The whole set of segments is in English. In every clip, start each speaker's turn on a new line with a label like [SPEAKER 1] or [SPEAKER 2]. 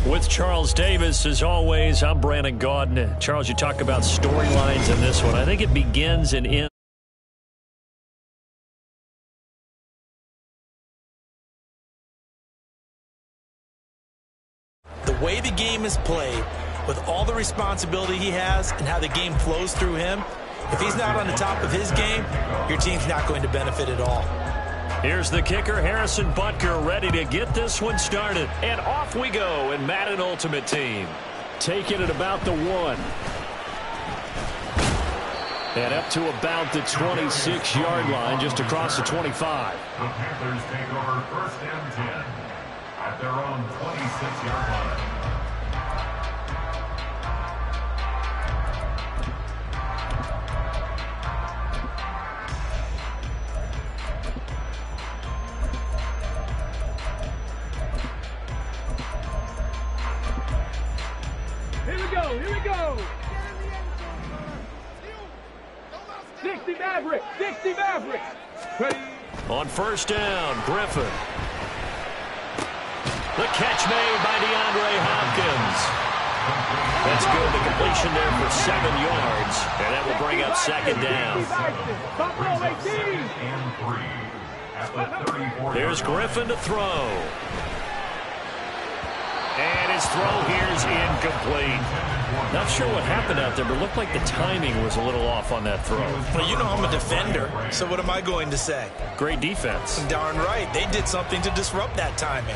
[SPEAKER 1] With Charles Davis, as always, I'm Brandon Gaudin. Charles, you talk about storylines in this one. I think it begins and ends.
[SPEAKER 2] The way the game is played, with all the responsibility he has and how the game flows through him, if he's not on the top of his game, your team's not going to benefit at all.
[SPEAKER 1] Here's the kicker, Harrison Butker, ready to get this one started. And off we go in Madden Ultimate Team. Taking it about the 1. And up to about the 26-yard line, just across the 25.
[SPEAKER 3] The Panthers take over 1st and 10 at their own 26-yard line.
[SPEAKER 4] Here we go. 60 Maverick. 60 Maverick. Ready.
[SPEAKER 1] On 1st down, Griffin. The catch made by DeAndre Hopkins. That's good. The completion there for 7 yards. And that will bring up 2nd down. Here's Griffin to throw. And his throw here is incomplete. Not sure what happened out there, but it looked like the timing was a little off on that throw.
[SPEAKER 2] Well, you know I'm a defender, so what am I going to say?
[SPEAKER 1] Great defense.
[SPEAKER 2] Darn right. They did something to disrupt that timing.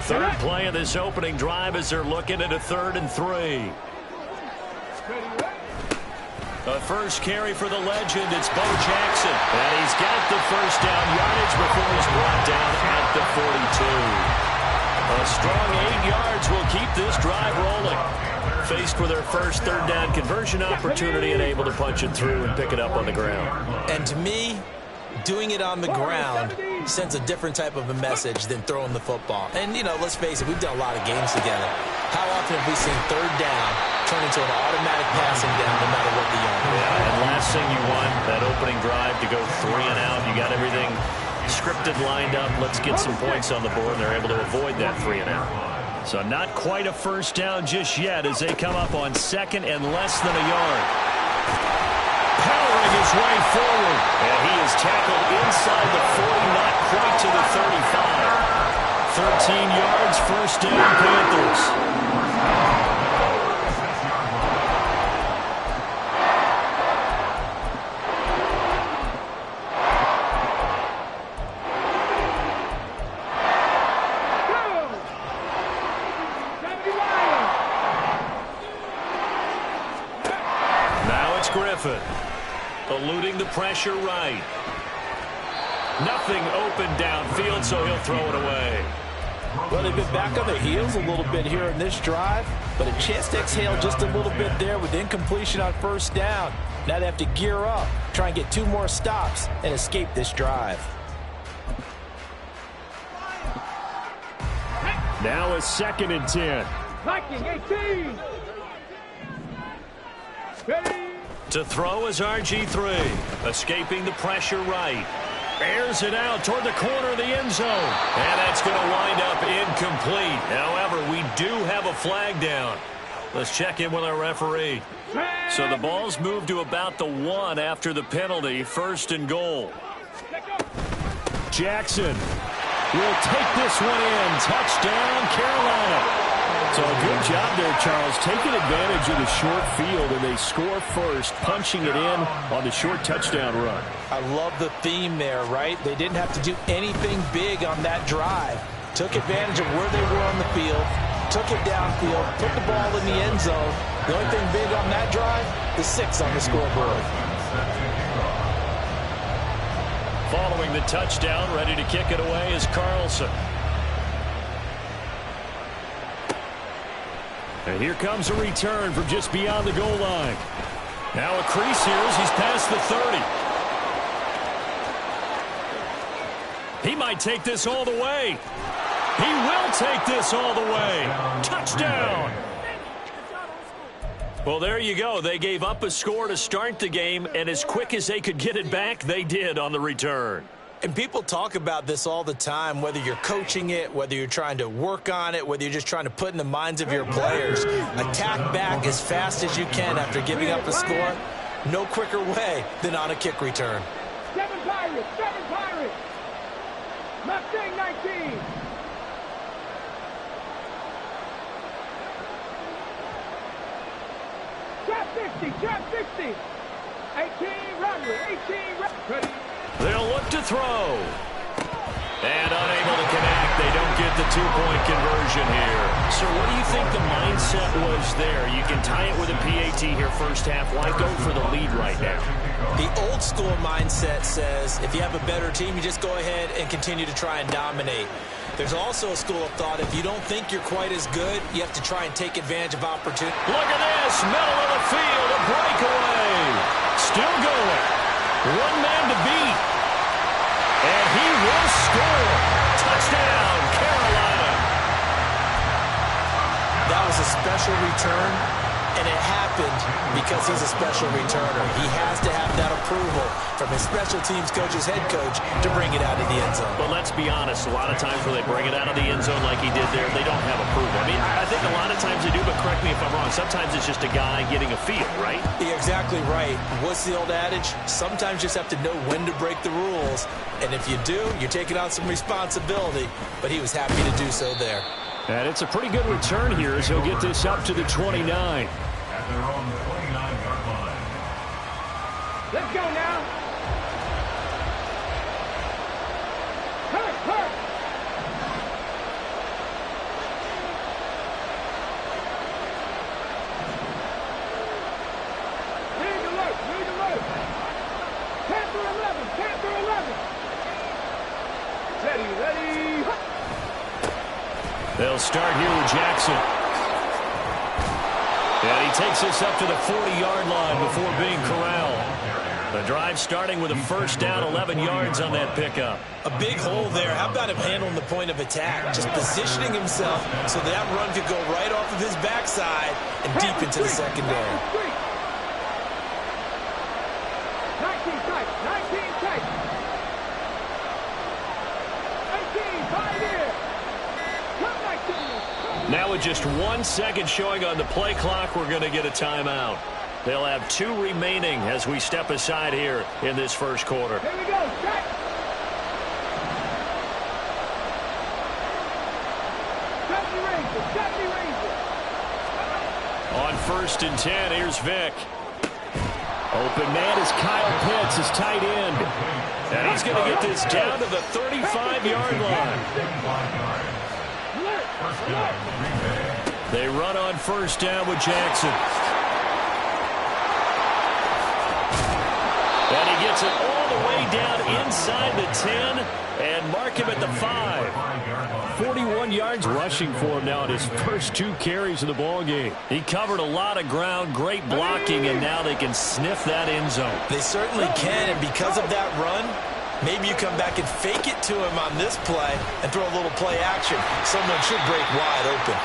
[SPEAKER 1] Third play of this opening drive as they're looking at a 3rd and 3. The first carry for the legend, it's Bo Jackson. And he's got the 1st down yardage before he's brought down at the 42. A strong 8 yards will keep this drive rolling. Faced with their first 3rd down conversion opportunity and able to punch it through and pick it up on the ground.
[SPEAKER 2] And to me, doing it on the ground sends a different type of a message than throwing the football. And, you know, let's face it, we've done a lot of games together. How often have we seen 3rd down turn into an automatic passing down no matter what the yard?
[SPEAKER 1] Yeah, and last thing you want, that opening drive to go 3 and out. You got everything scripted, lined up. Let's get some points on the board, and they're able to avoid that 3 and out. So not quite a 1st down just yet as they come up on 2nd and less than a yard. Powering his way forward. And he is tackled inside the 40, not quite to the 35. 13 yards, 1st down, Panthers. Griffin eluding the pressure right. Nothing open downfield, so he'll throw it away.
[SPEAKER 2] Well, they've been back on their heels a little bit here in this drive, but a chance to exhale just a little bit there with incompletion on 1st down. Now they have to gear up, try and get 2 more stops, and escape this drive.
[SPEAKER 1] Now a 2nd and 10.
[SPEAKER 4] Viking 18. Ready.
[SPEAKER 1] To throw is RG3. Escaping the pressure right. Airs it out toward the corner of the end zone. And that's going to wind up incomplete. However, we do have a flag down. Let's check in with our referee. So the ball's moved to about the 1 after the penalty. 1st and goal. Jackson will take this one in. Touchdown, Carolina. So a good job there, Charles, taking advantage of the short field, and they score first, punching it in on the short touchdown run.
[SPEAKER 2] I love the theme there, right? They didn't have to do anything big on that drive. Took advantage of where they were on the field, took it downfield, put the ball in the end zone. The only thing big on that drive, the 6 on the scoreboard.
[SPEAKER 1] Following the touchdown, ready to kick it away is Carlson. And here comes a return from just beyond the goal line. Now a crease here as he's past the 30. He might take this all the way. He will take this all the way. Touchdown. Well, there you go. They gave up a score to start the game, and as quick as they could get it back, they did on the return.
[SPEAKER 2] And people talk about this all the time, whether you're coaching it, whether you're trying to work on it, whether you're just trying to put in the minds of your players. Attack back as fast as you can after giving up a score. No quicker way than on a kick return.
[SPEAKER 4] 7 Pirates, 7 Pirates. Mustang 19. Trap 60, trap 60. 18 Rodney, 18 Rodney.
[SPEAKER 1] They'll look to throw. And unable to connect. They don't get the two-point conversion here. So what do you think the mindset was there? You can tie it with a PAT here first half. Why go for the lead right now?
[SPEAKER 2] The old school mindset says if you have a better team, you just go ahead and continue to try and dominate. There's also a school of thought, if you don't think you're quite as good, you have to try and take advantage of opportunity.
[SPEAKER 1] Look at this. Middle of the field. A breakaway. Still going. One man to beat. And he will score. Touchdown, Carolina.
[SPEAKER 2] That was a special return, and it happened because he's a special returner. He has to have that approval from his special teams coach's head coach to bring it out of the end zone.
[SPEAKER 1] But let's be honest, a lot of times when they bring it out of the end zone like he did there, they don't have approval. I mean, I think a lot of times they do, but correct me if I'm wrong. Sometimes it's just a guy getting a feel, right?
[SPEAKER 2] You're exactly right. What's the old adage? Sometimes you just have to know when to break the rules. And if you do, you're taking on some responsibility. But he was happy to do so there.
[SPEAKER 1] And it's a pretty good return here as he'll get this up to the 29.
[SPEAKER 3] At their own 29-yard line.
[SPEAKER 4] Let's go now. Hurt, hurt. Lead alert, lead alert. Panther 11, Panther 11. Ready, ready.
[SPEAKER 1] They'll start here with Jackson. And he takes this up to the 40-yard line before being corralled. The drive starting with a first down, 11 yards on that pickup.
[SPEAKER 2] A big hole there. How about him handling the point of attack? Just positioning himself so that run could go right off of his backside and deep into the secondary.
[SPEAKER 4] 19 tight, 19 tight. 18, right here. Come 19.
[SPEAKER 1] Now with just 1 second showing on the play clock, we're going to get a timeout. They'll have 2 remaining as we step aside here in this first quarter.
[SPEAKER 4] Here we go, check. Safety Ranger.
[SPEAKER 1] On 1st and 10, here's Vick. Open man is Kyle Pitts, his tight end. And he's going to get this down to the 35-yard line. They run on first down with Jackson. And he gets it all the way down inside the 10 and mark him at the 5. 41 yards rushing for him now in his first 2 carries of the ballgame. He covered a lot of ground, great blocking, and now they can sniff that end zone.
[SPEAKER 2] They certainly can, and because of that run, maybe you come back and fake it to him on this play and throw a little play action. Someone should break wide open.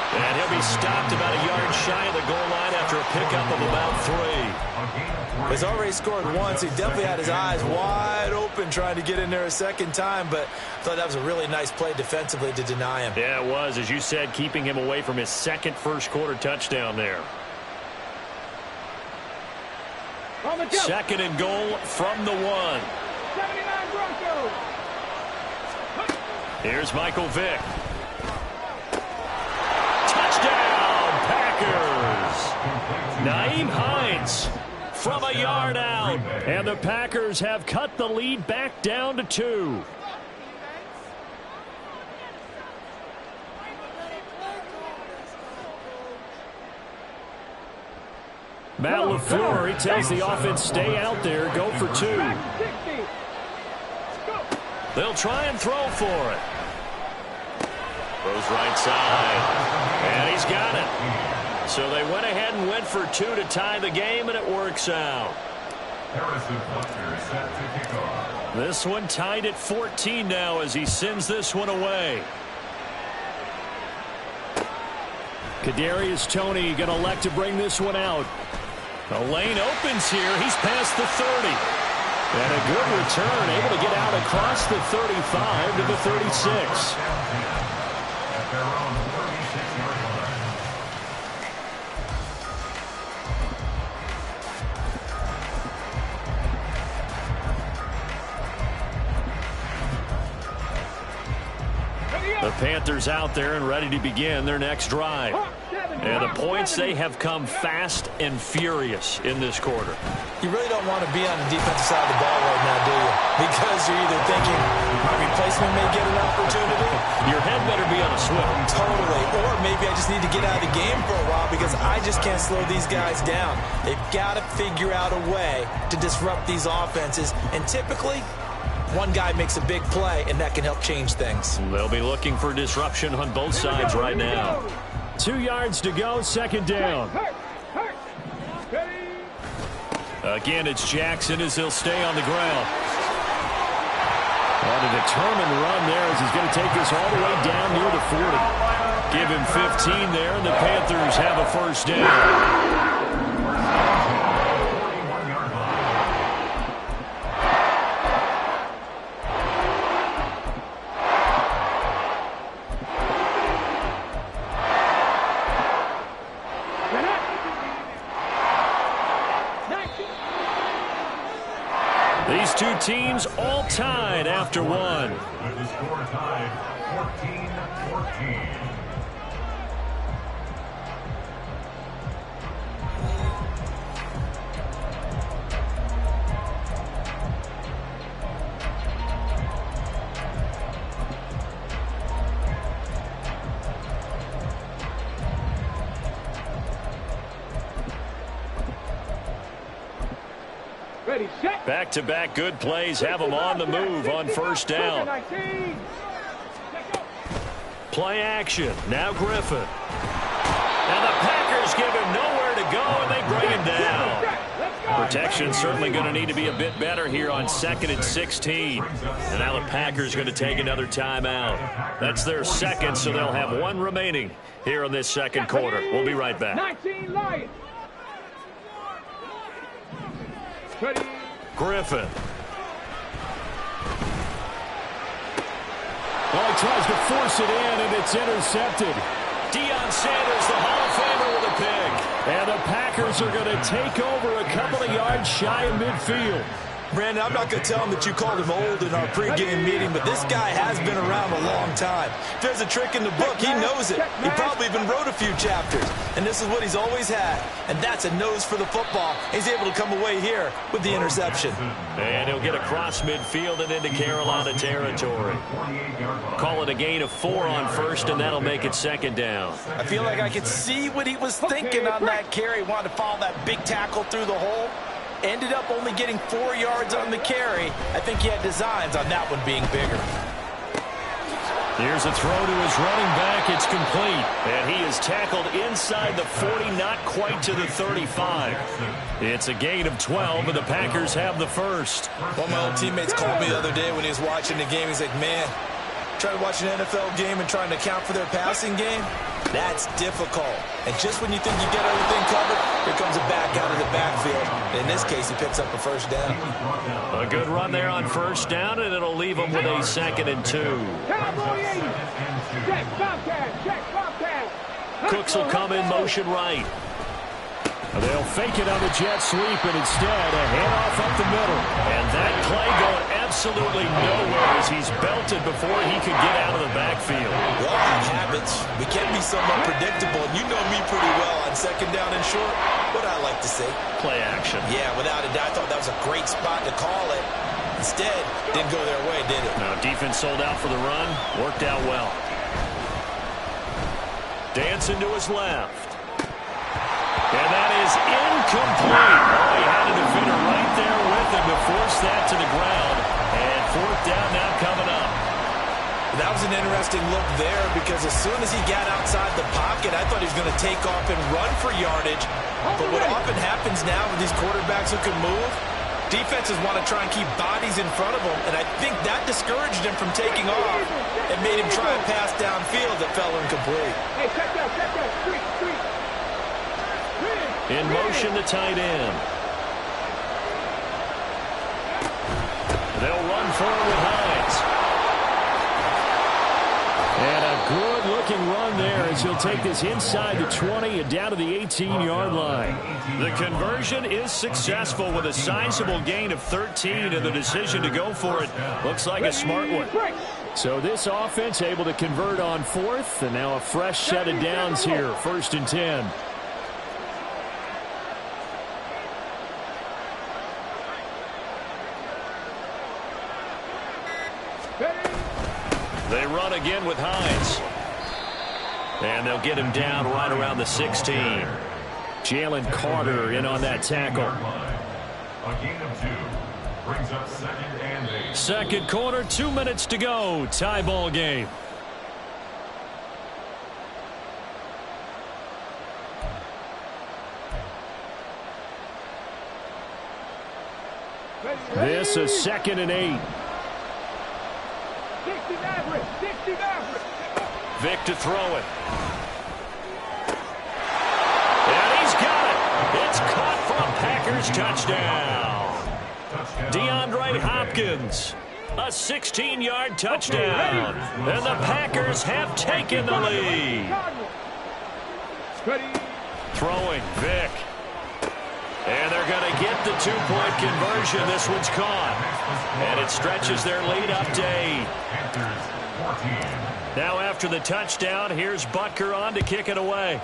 [SPEAKER 1] And he'll be stopped about a yard shy of the goal line after a pickup of about 3.
[SPEAKER 2] He's already scored once. He definitely had his eyes wide open trying to get in there a second time, but I thought that was a really nice play defensively to deny him.
[SPEAKER 1] Yeah, it was, as you said, keeping him away from his second first-quarter touchdown there. Second and goal from the 1.
[SPEAKER 4] 79 Broncos.
[SPEAKER 1] Here's Michael Vick. Touchdown, Packers! Nyheim Hines from a yard out. And the Packers have cut the lead back down to 2. Matt LaFleur, he tells the offense, stay out there, go for 2. They'll try and throw for it. Throws right side. And he's got it. So they went ahead and went for 2 to tie the game, and it works out.
[SPEAKER 3] Harrison Butker set to kick off.
[SPEAKER 1] This one tied at 14 now as he sends this one away. Kadarius Toney going to elect to bring this one out. The lane opens here. He's past the 30. And a good return, able to get out across the 35 to the 36.
[SPEAKER 3] At their own 36-yard line.
[SPEAKER 1] The Panthers out there and ready to begin their next drive. And the points, they have come fast and furious in this quarter.
[SPEAKER 2] You really don't want to be on the defensive side of the ball right now, do you? Because you're either thinking my replacement may get an opportunity.
[SPEAKER 1] Your head better be on a swivel.
[SPEAKER 2] Totally. Or maybe I just need to get out of the game for a while because I just can't slow these guys down. They've got to figure out a way to disrupt these offenses. And typically, one guy makes a big play, and that can help change things.
[SPEAKER 1] They'll be looking for disruption on both sides right now. 2 yards to go, second down. Again, it's Jackson as he'll stay on the ground. And a determined run there as he's going to take this all the way down near the 40. Give him 15 there, and the Panthers have a first down. These two teams all tied after one.
[SPEAKER 3] With the score tied 14-14.
[SPEAKER 4] Ready, set.
[SPEAKER 1] Back-to-back good plays have them on the move on first down. Play action. Now Griffin. And the Packers give him nowhere to go, and they bring him down. Protection certainly going to need to be a bit better here on 2nd and 16. And now the Packers going to take another timeout. That's their second, so they'll have one remaining here in this second quarter. We'll be right back.
[SPEAKER 4] 19 Lions. Ready.
[SPEAKER 1] Griffin. Well, he tries to force it in, and it's intercepted. Deion Sanders, the Hall of Famer, with a pick. And the Packers are going to take over a couple of yards shy of midfield.
[SPEAKER 2] Brandon, I'm not going to tell him that you called him old in our pregame meeting, but this guy has been around a long time. If there's a trick in the book, he knows it. He probably even wrote a few chapters. And this is what he's always had. And that's a nose for the football. He's able to come away here with the interception.
[SPEAKER 1] And he'll get across midfield and into Carolina territory. Call it a gain of 4 on first, and that'll make it second down.
[SPEAKER 2] I feel like I could see what he was thinking on that carry. Wanted to follow that big tackle through the hole. Ended up only getting 4 yards on the carry. I think he had designs on that one being bigger.
[SPEAKER 1] Here's a throw to his running back. It's complete. And he is tackled inside the 40, not quite to the 35. It's a gain of 12, and the Packers have the first.
[SPEAKER 2] One of my old teammates called me the other day when he was watching the game. He's like, man, trying to watch an NFL game and trying to account for their passing game, that's difficult. And just when you think you get everything covered, here comes a back out of the backfield. In this case, he picks up a first down.
[SPEAKER 1] A good run there on first down, and it'll leave him with a 2nd and 2.
[SPEAKER 4] Cowboy 80. Check, Bobcat, check, Bobcat.
[SPEAKER 1] Cooks will come in motion right. They'll fake it on the jet sweep, and instead a handoff up the middle. And that play going absolutely nowhere as he's belted before he could get out of the backfield.
[SPEAKER 2] Well, habits. We can be somewhat predictable. You know me pretty well on second down and short. What I like to say.
[SPEAKER 1] Play action.
[SPEAKER 2] Yeah, without a doubt, I thought that was a great spot to call it. Instead, didn't go their way, did it?
[SPEAKER 1] Now, defense sold out for the run. Worked out well. Dancing to his left. And that is incomplete. Oh, he had a defender right there with him to force that to the ground. And 4th down now coming up.
[SPEAKER 2] That was an interesting look there because as soon as he got outside the pocket, I thought he was going to take off and run for yardage. But what often happens now with these quarterbacks who can move, defenses want to try and keep bodies in front of them, and I think that discouraged him from taking off and made him try and pass downfield that fell incomplete.
[SPEAKER 4] Hey, check that, street.
[SPEAKER 1] In motion, the tight end. They'll run forward with Hines. And a good-looking run there as he'll take this inside the 20 and down to the 18-yard line. The conversion is successful with a sizable gain of 13, and the decision to go for it looks like a smart one. So this offense able to convert on fourth, and now a fresh set of downs here, 1st and 10. They run again with Hines. And they'll get him down right around the 16. Jalen Carter in on that tackle.
[SPEAKER 3] A gain of 2. Brings up 2nd and 8.
[SPEAKER 1] Second quarter, 2 minutes to go. Tie ball game. This is 2nd and 8. Vick to throw it. And he's got it. It's caught for a Packers touchdown. DeAndre Hopkins, a 16-yard touchdown. And the Packers have taken the lead. Throwing, Vick. And they're going to get the 2-point conversion. This one's caught. And it stretches their lead up to 8. Now after the touchdown, here's Butker on to kick it away.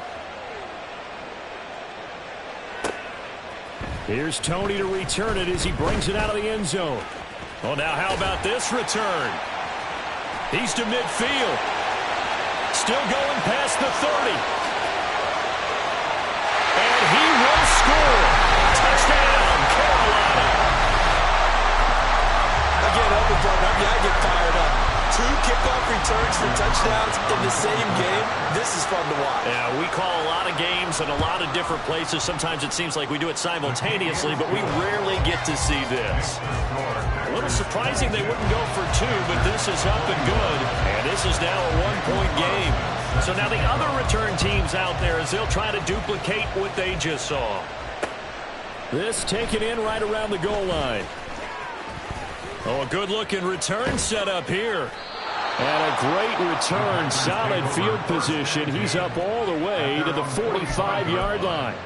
[SPEAKER 1] Here's Tony to return it as he brings it out of the end zone. Well, now how about this return? He's to midfield. Still going past the 30. And he will score. Touchdown, Carolina.
[SPEAKER 2] Again, I get fired up. 2 kickoff returns for touchdowns in the same game. This is fun to watch.
[SPEAKER 1] Yeah, we call a lot of games in a lot of different places. Sometimes it seems like we do it simultaneously, but we rarely get to see this. A little surprising they wouldn't go for 2, but this is up and good. And this is now a 1-point game. So now the other return teams out there as they'll try to duplicate what they just saw. This taken in right around the goal line. Oh, a good-looking return set up here. And a great return, solid field position. He's up all the way to the 45-yard line.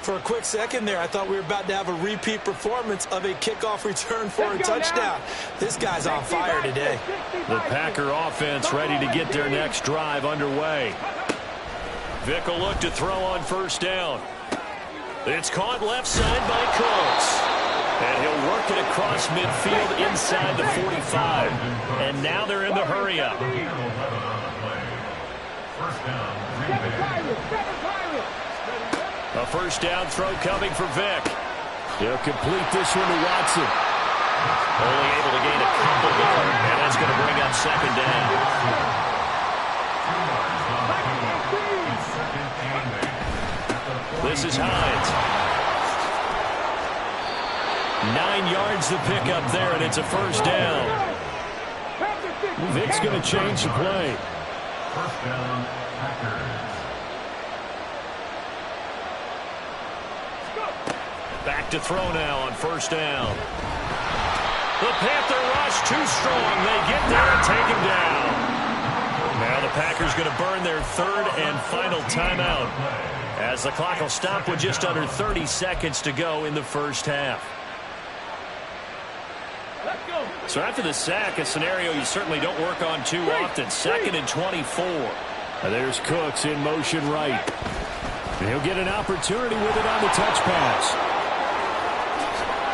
[SPEAKER 2] For a quick second there, I thought we were about to have a repeat performance of a kickoff return for a touchdown. This guy's on fire today.
[SPEAKER 1] The Packer offense ready to get their next drive underway. Vick will look to throw on 1st down. It's caught left side by Cooks. And he'll work it across midfield inside the 45. And now they're in the hurry-up. A 1st down throw coming for Vick. He'll complete this one to Watson. Only able to gain a couple there, and that's going to bring up 2nd down. This is Hines. 9 yards to pick up there, and it's a 1st down. Vick's going to change the play.
[SPEAKER 3] 1st down, Packers.
[SPEAKER 1] Back to throw now on 1st down. The Panther rush too strong. They get there and take him down. Now the Packers going to burn their 3rd and final timeout as the clock will stop with just under 30 seconds to go in the 1st half. So after the sack, a scenario you certainly don't work on too often. 2nd and 24. There's Cooks in motion right. And he'll get an opportunity with it on the touch pass.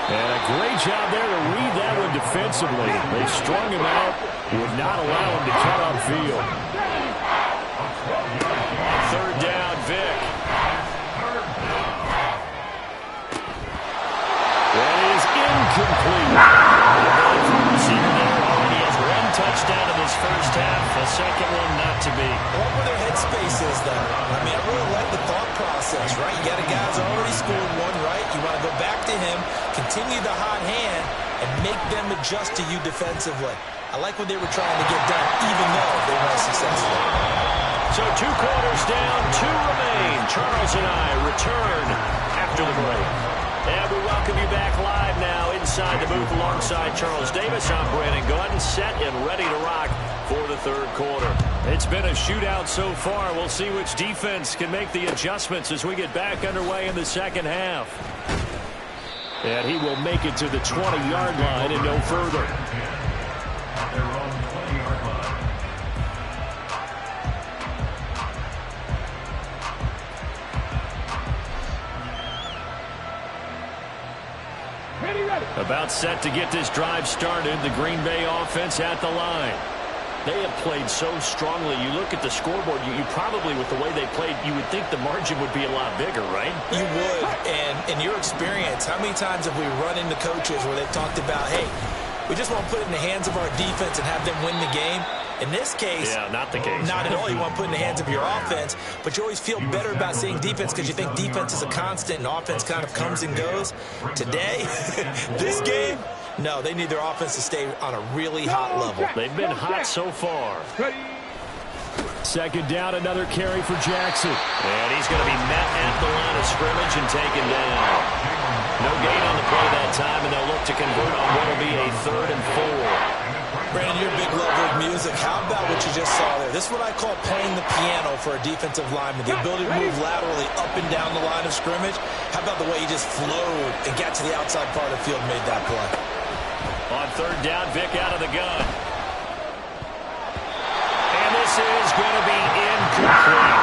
[SPEAKER 1] And a great job there to read that one defensively. They strung him out, would not allow him to cut upfield. 3rd down, Vick. That is incomplete. Touchdown in this 1st half, the 2nd one not to be.
[SPEAKER 2] I love where their headspace is, though. I mean, I really like the thought process, right? You got a guy who's already scored 1, right? You want to go back to him, continue the hot hand, and make them adjust to you defensively. I like what they were trying to get done, even though they weren't successful.
[SPEAKER 1] So 2 quarters down, 2 remain. Charles and I return after the break. And we welcome you back live now inside inside the booth alongside Charles Davis. I'm Brandon Gaudin, set and ready to rock for the third quarter. It's been a shootout so far. We'll see which defense can make the adjustments as we get back underway in the second half. And he will make it to the 20-yard line and no further.
[SPEAKER 3] At their own 20-yard line.
[SPEAKER 4] Ready.
[SPEAKER 1] About set to get this drive started. The Green Bay offense at the line. They have played so strongly. You look at the scoreboard, you probably, with the way they played, you would think the margin would be a lot bigger, right?
[SPEAKER 2] You would. And in your experience, how many times have we run into coaches where they've talked about, hey, we just want to put it in the hands of our defense and have them win the game? In this case,
[SPEAKER 1] yeah, not the case.
[SPEAKER 2] Not at all. You want to put it in the hands of your offense, but you always feel better about seeing defense because you think defense is a constant and offense kind of comes and goes. Today, this game, no, they need their offense to stay on a really hot level.
[SPEAKER 1] They've been hot so far. Second down, another carry for Jackson. And he's going to be met at the line of scrimmage and taken down. No gain on the play that time, and they'll look to convert on what will be a 3rd and 4.
[SPEAKER 2] Brandon, you're a big lover of music. How about what you just saw there? This is what I call playing the piano for a defensive lineman. The ability to move laterally up and down the line of scrimmage. How about the way he just flowed and got to the outside part of the field and made that play?
[SPEAKER 1] On 3rd down, Vick out of the gun. And this is going to be incomplete.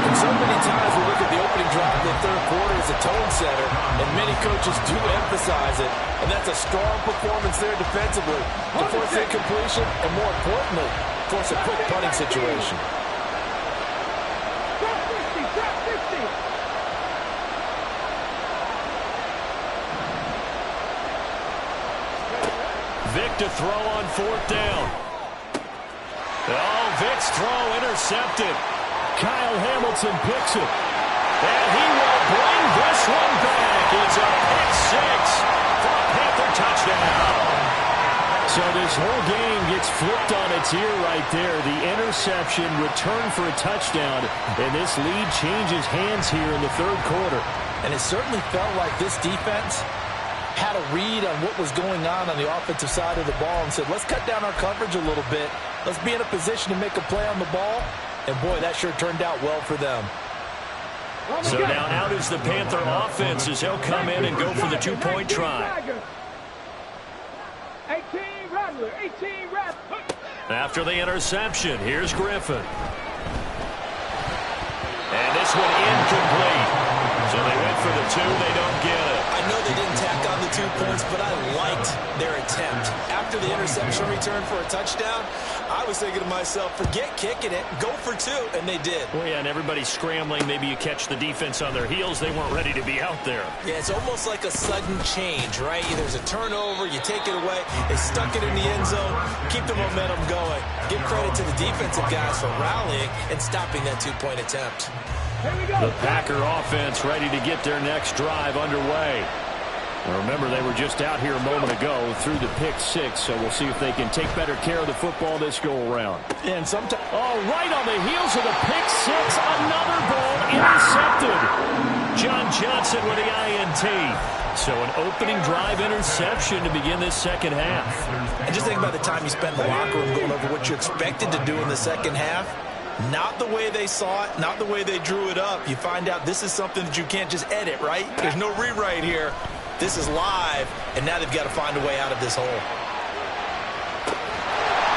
[SPEAKER 2] And so many times we look at the opening drive of the third quarter as a tone setter, and many coaches do emphasize it, and that's a strong performance there defensively to force incompletion, and more importantly, force a quick punting situation.
[SPEAKER 4] Drop 50.
[SPEAKER 1] Vick to throw on 4th down. Oh, Vick's throw intercepted. Kyle Hamilton picks it. And he will bring this one back. It's a pick 6 for a Panther touchdown. So this whole game gets flipped on its ear right there. The interception returned for a touchdown. And this lead changes hands here in the third quarter.
[SPEAKER 2] And it certainly felt like this defense had a read on what was going on the offensive side of the ball and said, let's cut down our coverage a little bit. Let's be in a position to make a play on the ball. And, boy, that sure turned out well for them.
[SPEAKER 1] So now out is the Panther offense as he'll come in and go for the 2-point try.
[SPEAKER 4] 18 Rattler.
[SPEAKER 1] After the interception, here's Griffin. And this one incomplete. So they went for the 2. They don't get it.
[SPEAKER 2] I know they didn't tack on the 2 points, but I liked their attempt. After the interception return for a touchdown, I was thinking to myself, forget kicking it, go for 2, and they did.
[SPEAKER 1] Well, yeah, and everybody's scrambling. Maybe you catch the defense on their heels. They weren't ready to be out there.
[SPEAKER 2] Yeah, it's almost like a sudden change, right? There's a turnover, you take it away, they stuck it in the end zone, keep the momentum going. Give credit to the defensive guys for rallying and stopping that 2-point attempt.
[SPEAKER 1] The Packer offense ready to get their next drive underway. Now remember, they were just out here a moment ago through the pick 6, so we'll see if they can take better care of the football this go-around.
[SPEAKER 2] And sometimes,
[SPEAKER 1] right on the heels of the pick 6, another ball intercepted. John Johnson with the INT. So an opening drive interception to begin this second half.
[SPEAKER 2] And just think about the time you spent in the locker room going over what you expected to do in the second half. Not the way they saw it, not the way they drew it up. You find out this is something that you can't just edit, right? There's no rewrite here. This is live, and now they've got to find a way out of this hole.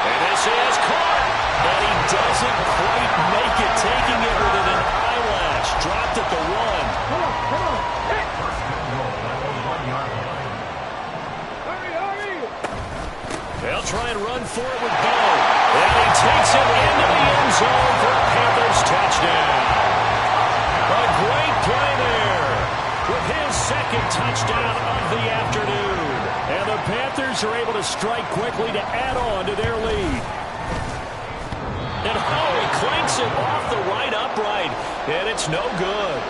[SPEAKER 1] And this is caught, and he doesn't quite make it, taking it with an eyelash. Dropped at the 1.
[SPEAKER 4] Come on. Hit. Hurry.
[SPEAKER 1] They'll try and run for it with Bo. And he takes it into the end zone for a Panthers touchdown. A great play there with his second touchdown of the afternoon. And the Panthers are able to strike quickly to add on to their lead. And he clanks it off the right upright. And it's no good.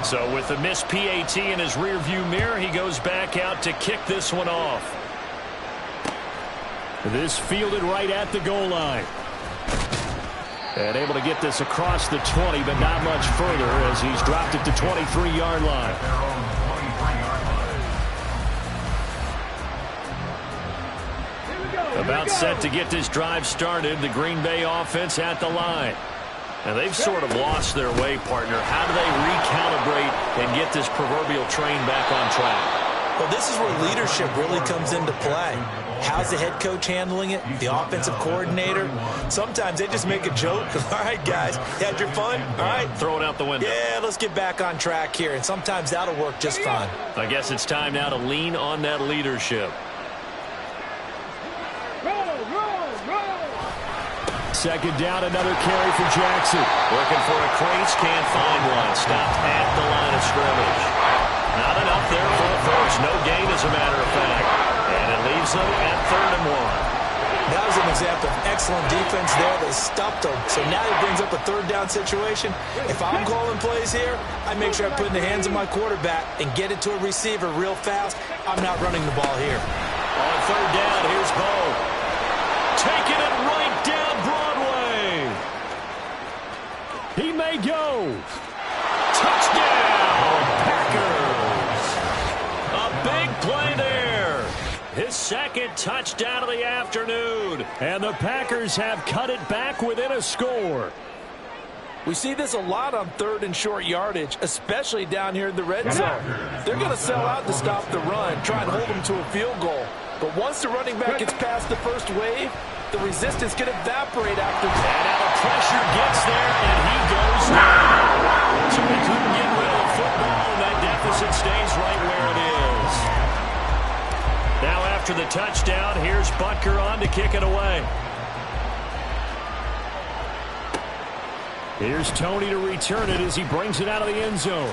[SPEAKER 1] So with the missed PAT in his rearview mirror, he goes back out to kick this one off. This fielded right at the goal line. And able to get this across the 20, but not much further as he's dropped it to 23-yard line. About set to get this drive started. The Green Bay offense at the line. And they've sort of lost their way, partner. How do they recalibrate and get this proverbial train back on track?
[SPEAKER 2] Well, this is where leadership really comes into play. How's the head coach handling it? The offensive coordinator? Sometimes they just make a joke. All right, guys, you had your fun? All right.
[SPEAKER 1] Throw it out the window.
[SPEAKER 2] Yeah, let's get back on track here. And sometimes that'll work just fine.
[SPEAKER 1] I guess it's time now to lean on that leadership. Second down, another carry for Jackson. Looking for a crease, can't find one. Stopped at the line of scrimmage. Not enough there for a first. No gain, as a matter of fact. And it leaves them at 3rd and 1.
[SPEAKER 2] That was an example of excellent defense there. They stopped him. So now he brings up a 3rd down situation. If I'm calling plays here, I make sure I put it in the hands of my quarterback and get it to a receiver real fast. I'm not running the ball here.
[SPEAKER 1] On 3rd down, here's Bo. Taking it right down Broadway. He may go. Touchdown, Packers. A big play there. His 2nd touchdown of the afternoon. And the Packers have cut it back within a score.
[SPEAKER 2] We see this a lot on 3rd and short yardage, especially down here in the red zone. They're going to sell out to stop the run, try and hold them to a field goal. But once the running back gets past the first wave, the resistance can evaporate after that.
[SPEAKER 1] And now the pressure gets there, and he goes down. So they couldn't get rid of the football, and that deficit stays right where it is. Now after the touchdown, here's Butker on to kick it away. Here's Tony to return it as he brings it out of the end zone.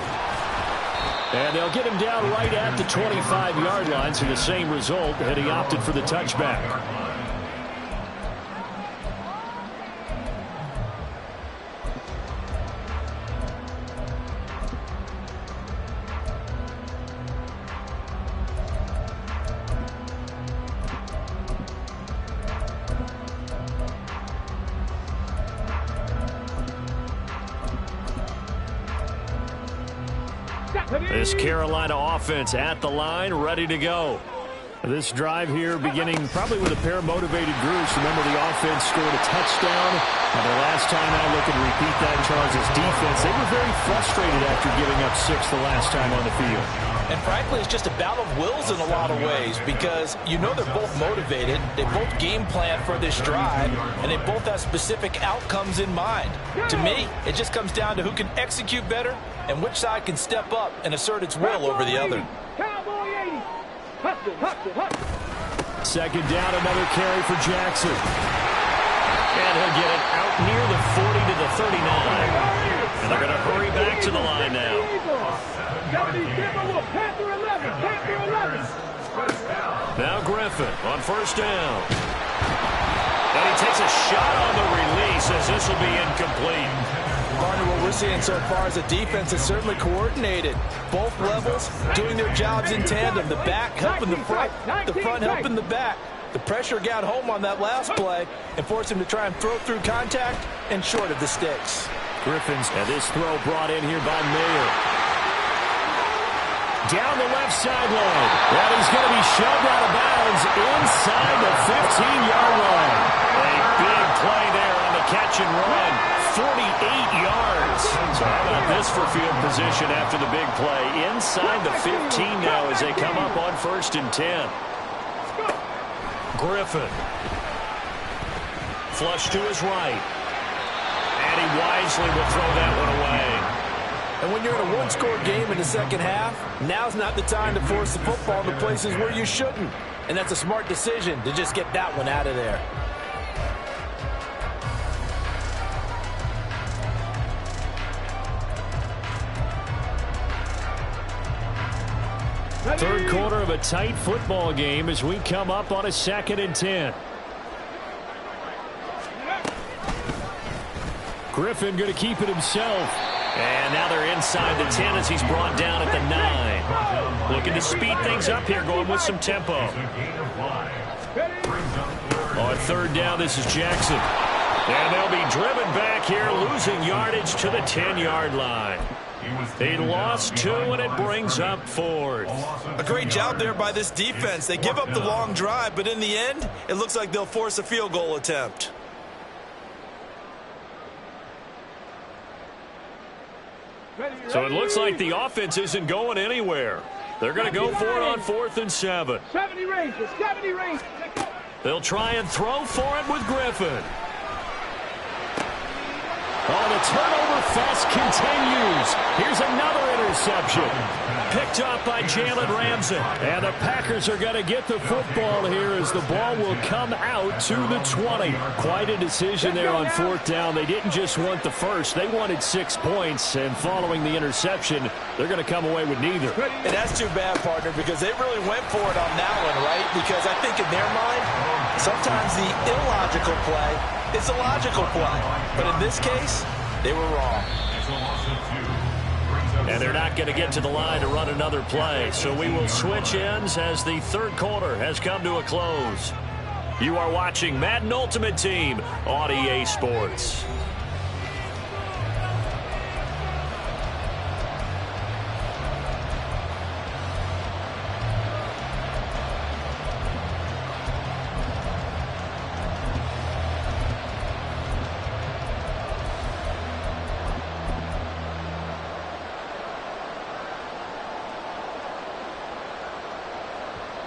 [SPEAKER 1] And they'll get him down right at the 25-yard line, so the same result, and he opted for the touchback. This Carolina offense at the line, ready to go. This drive here beginning probably with a pair of motivated groups. Remember, the offense scored a touchdown. And the last time I look and repeat that, Charles' defense, they were very frustrated after giving up 6 the last time on the field.
[SPEAKER 2] And frankly, it's just a battle of wills in a lot of ways because you know they're both motivated. They both game plan for this drive, and they both have specific outcomes in mind. To me, it just comes down to who can execute better and which side can step up and assert its will over the other.
[SPEAKER 4] Cowboy 80. Hustle, hustle, hustle.
[SPEAKER 1] Second down, another carry for Jackson. And he'll get it out near the 40 to the 39. And they're going to hurry back to the line now. Now Griffin on 1st down. And he takes a shot on the release as this will be incomplete.
[SPEAKER 2] Partner, what we're seeing so far is a defense that's certainly coordinated. Both levels doing their jobs in tandem. The back helping the front helping the back. The pressure got home on that last play and forced him to try and throw through contact and short of the sticks.
[SPEAKER 1] Griffins, and this throw brought in here by Mayer. Down the left sideline. And he's going to be shoved out of bounds inside the 15-yard line. A big play there on the catch and run. 48 yards. So how about this for field position after the big play? Inside the 15 now as they come up on 1st and 10. Griffin. Flush to his right. And he wisely will throw that one away.
[SPEAKER 2] And when you're in a one-score game in the second half, now's not the time to force the football to places where you shouldn't. And that's a smart decision to just get that one out of there.
[SPEAKER 1] Third quarter of a tight football game as we come up on a 2nd and 10. Griffin going to keep it himself. And now they're inside the 10 as he's brought down at the 9. Looking to speed things up here, going with some tempo. On 3rd down, this is Jackson. And they'll be driven back here, losing yardage to the 10-yard line. They lost 2, and it brings up 4th.
[SPEAKER 2] A great job there by this defense. They give up the long drive, but in the end, it looks like they'll force a field goal attempt.
[SPEAKER 1] So it looks like the offense isn't going anywhere. They're going to go for it on 4th and 7.
[SPEAKER 4] 70 ranges, 70 ranges.
[SPEAKER 1] They'll try and throw for it with Griffin. Oh, the turnover fest continues. Here's another interception. Picked up by Jalen Ramsey. And the Packers are going to get the football here as the ball will come out to the 20. Quite a decision there on 4th down. They didn't just want the first. They wanted 6 points. And following the interception, they're going to come away with neither.
[SPEAKER 2] And that's too bad, partner, because they really went for it on that one, right? Because I think in their mind, sometimes the illogical play is a logical play. But in this case, they were wrong.
[SPEAKER 1] And they're not going to get to the line to run another play. So we will switch ends as the 3rd quarter has come to a close. You are watching Madden Ultimate Team on EA Sports.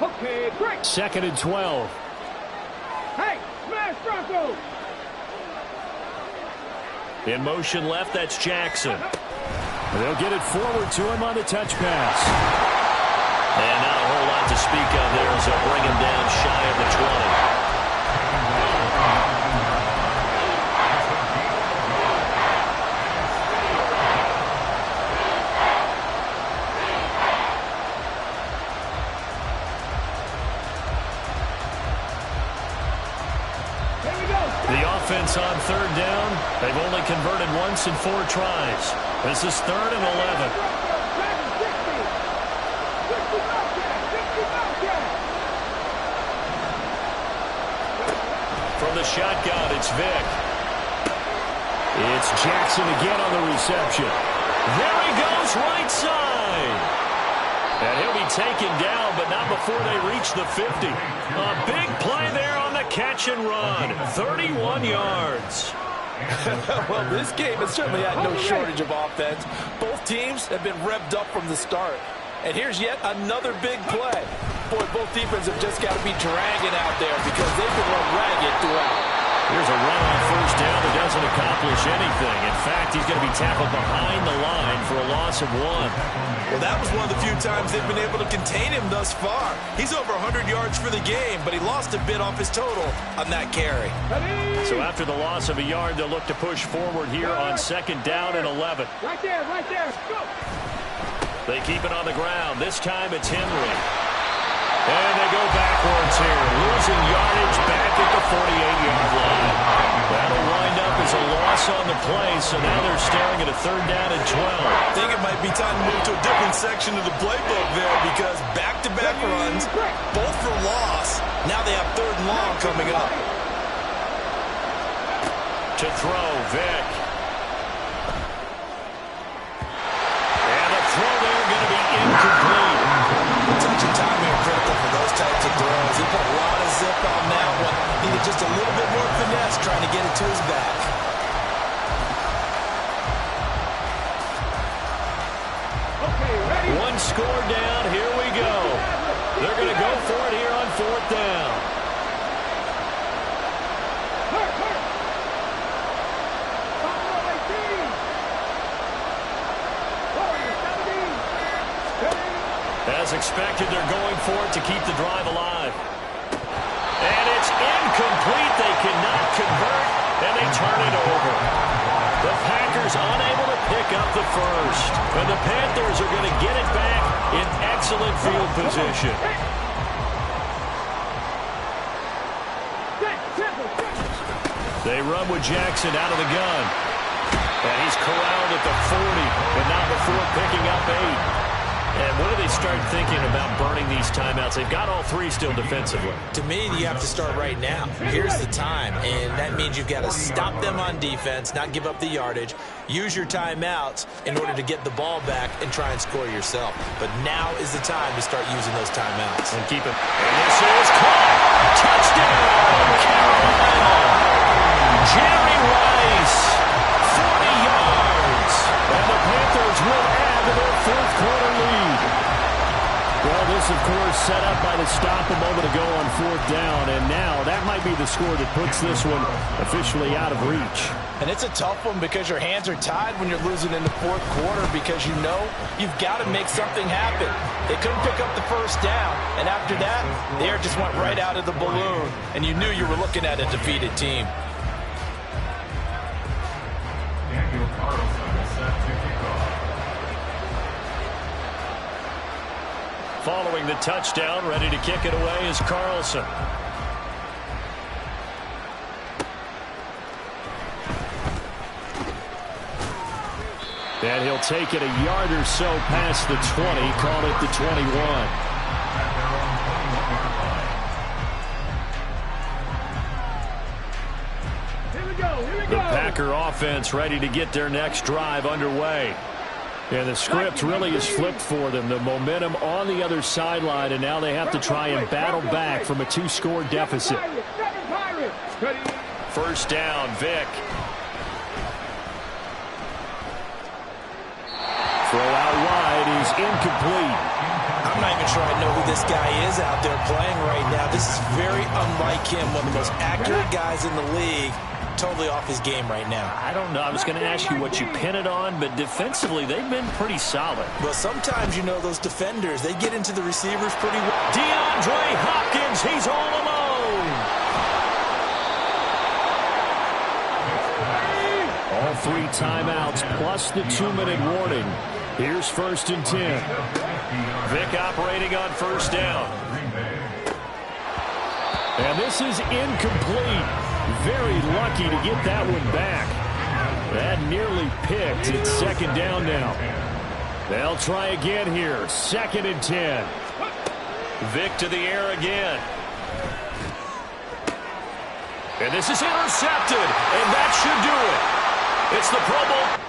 [SPEAKER 4] Okay, great.
[SPEAKER 1] 2nd and 12.
[SPEAKER 4] Hey, smash Broncos.
[SPEAKER 1] In motion left, that's Jackson. They'll get it forward to him on the touch pass. And not a whole lot to speak of there as they'll bring him down shy of the 20. Offense on 3rd down. They've only converted once in 4 tries. This is 3rd and 11. From the shotgun, it's Vick. It's Jackson again on the reception. There he goes, right side. And he'll be taken down, but not before they reach the 50. A big play there on the catch and run. 31 yards.
[SPEAKER 2] Well, this game has certainly had no shortage of offense. Both teams have been revved up from the start. And here's yet another big play. Boy, both defenses have just got to be dragging out there because they've been run ragged throughout.
[SPEAKER 1] Here's a run on 1st down that doesn't accomplish anything. In fact, he's going to be tackled behind the line for a loss of 1.
[SPEAKER 2] Well, that was one of the few times they've been able to contain him thus far. He's over 100 yards for the game, but he lost a bit off his total on that carry.
[SPEAKER 1] So after the loss of a yard, they'll look to push forward here on 2nd down and 11.
[SPEAKER 4] Right there, right there. Go.
[SPEAKER 1] They keep it on the ground. This time it's Henry. And they go backwards here, losing yardage back at the 48-yard line. That'll wind up as a loss on the play, so now they're staring at a 3rd down and 12.
[SPEAKER 2] I think it might be time to move to a different section of the playbook there because back-to-back runs, both for loss. Now they have 3rd and long coming up.
[SPEAKER 1] To throw, Vick. And the throw there going to be incomplete.
[SPEAKER 2] Touch and timing are critical for those types of throws. He put a lot of zip on that one. Needed just a little bit more finesse trying to get it to his back.
[SPEAKER 4] Okay, ready?
[SPEAKER 1] 1 score down. Here we go. They're going to go for it here on 4th down. As expected, they're going for it to keep the drive alive. And it's incomplete. They cannot convert, and they turn it over. The Packers unable to pick up the first. And the Panthers are going to get it back in excellent field position. They run with Jackson out of the gun. And he's corralled at the 40, but not before picking up 8. And what do they start thinking about burning these timeouts? They've got all three still defensively.
[SPEAKER 2] To me, you have to start right now. Here's the time, and that means you've got to stop them on defense, not give up the yardage, use your timeouts in order to get the ball back and try and score yourself. But now is the time to start using those timeouts.
[SPEAKER 1] And keep it. And this is caught. Touchdown, Carolina. Jerry Rice, 40 yards. And the Panthers will add to their fourth quarter lead. Well, this, of course, set up by the stop a moment ago on fourth down. And now that might be the score that puts this one officially out of reach.
[SPEAKER 2] And it's a tough one because your hands are tied when you're losing in the fourth quarter because you know you've got to make something happen. They couldn't pick up the first down, and after that, the air just went right out of the balloon, and you knew you were looking at a defeated team.
[SPEAKER 3] Daniel Carlson is set to kick off.
[SPEAKER 1] Following the touchdown, ready to kick it away is Carlson. And he'll take it a yard or so past the 20, call it the 21.
[SPEAKER 4] Here we go. Here we
[SPEAKER 1] The
[SPEAKER 4] go.
[SPEAKER 1] Packer offense ready to get their next drive underway. And the script really is flipped for them. The momentum on the other sideline, and now they have to try and battle back from a two-score deficit. First down, Vic. Throw out wide is incomplete.
[SPEAKER 2] I'm not even sure I know who this guy is out there playing right now. This is very unlike him, one of the most accurate guys in the league. Totally off his game right now.
[SPEAKER 1] I don't know. I was going to ask you what you pin it on, but defensively, they've been pretty solid.
[SPEAKER 2] Well, sometimes, you know, those defenders, they get into the receivers pretty well.
[SPEAKER 1] DeAndre Hopkins, he's all alone. All three timeouts plus the 2-minute warning. Here's 1st and 10. Vic operating on first down. And this is incomplete. Very lucky to get that one back. That nearly picked. It's 2nd down now. They'll try again here. 2nd and 10. Vic to the air again. And this is intercepted. And that should do it. It's the Pro Bowl.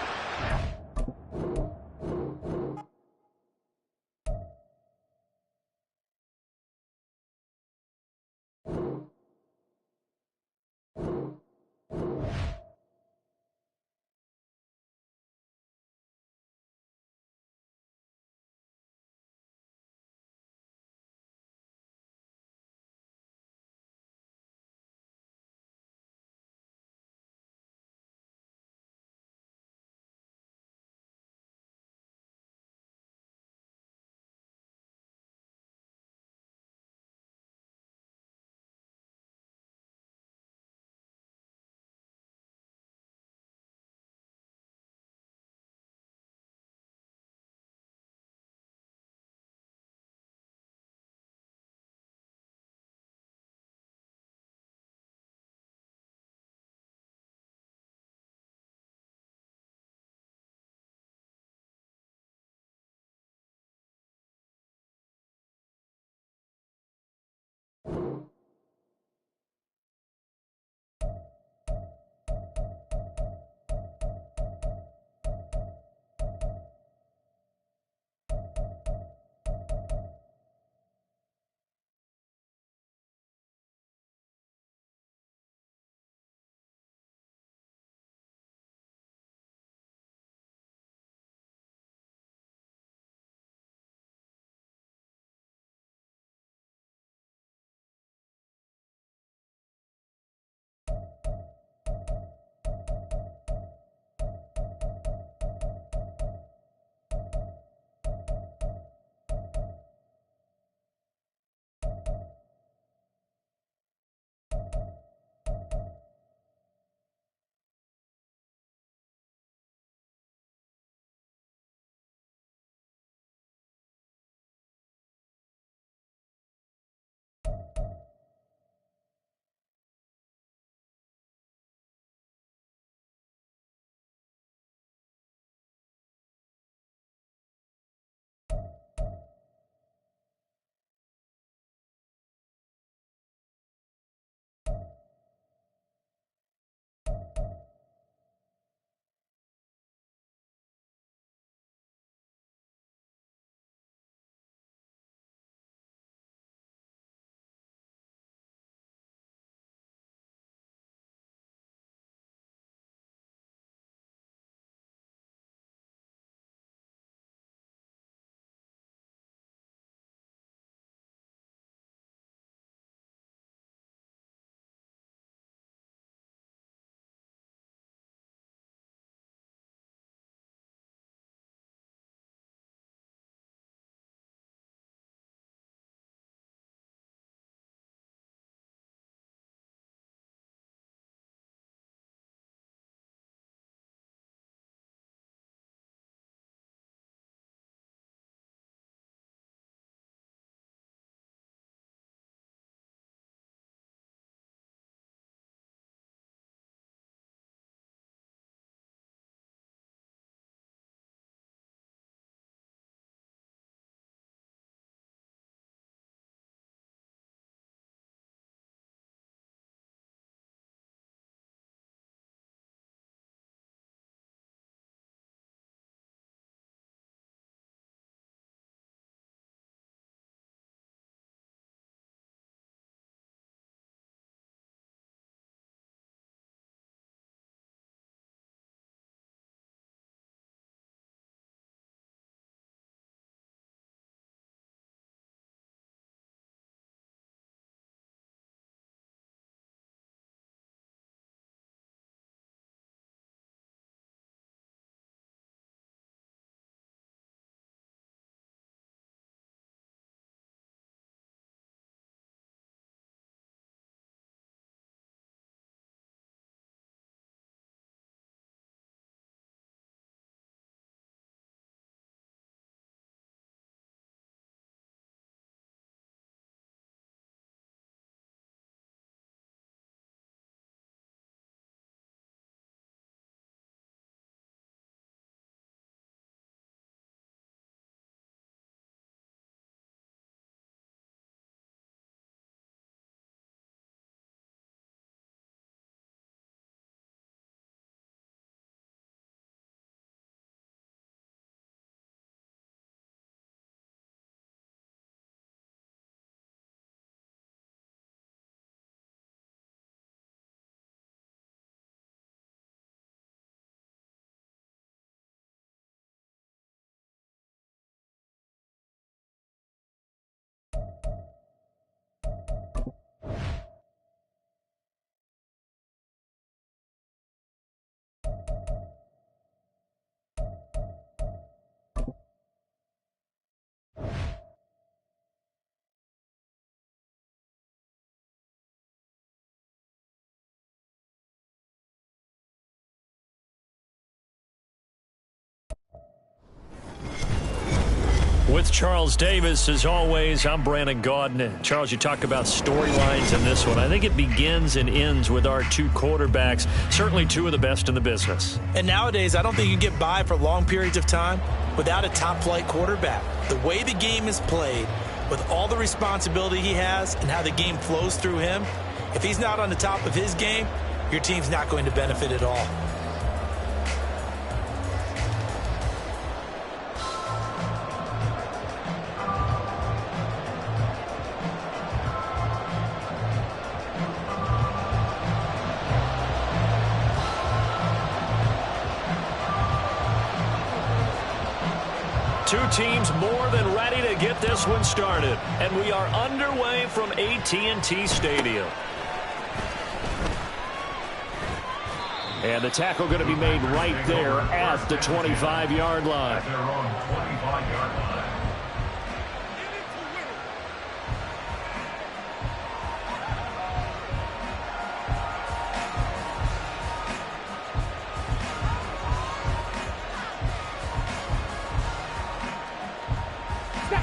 [SPEAKER 1] With Charles Davis, as always, I'm Brandon Gaudin. Charles, you talk about storylines in this one. I think it begins and ends with our two quarterbacks, certainly two of the best in the business.
[SPEAKER 2] And nowadays, I don't think you get by for long periods of time without a top-flight quarterback. The way the game is played, with all the responsibility he has and how the game flows through him, if he's not on the top of his game, your team's not going to benefit at all.
[SPEAKER 1] Two teams more than ready to get this one started. And we are underway from AT&T Stadium. And the tackle going to be made right there at the 25-yard line.
[SPEAKER 3] At their own 25-yard line.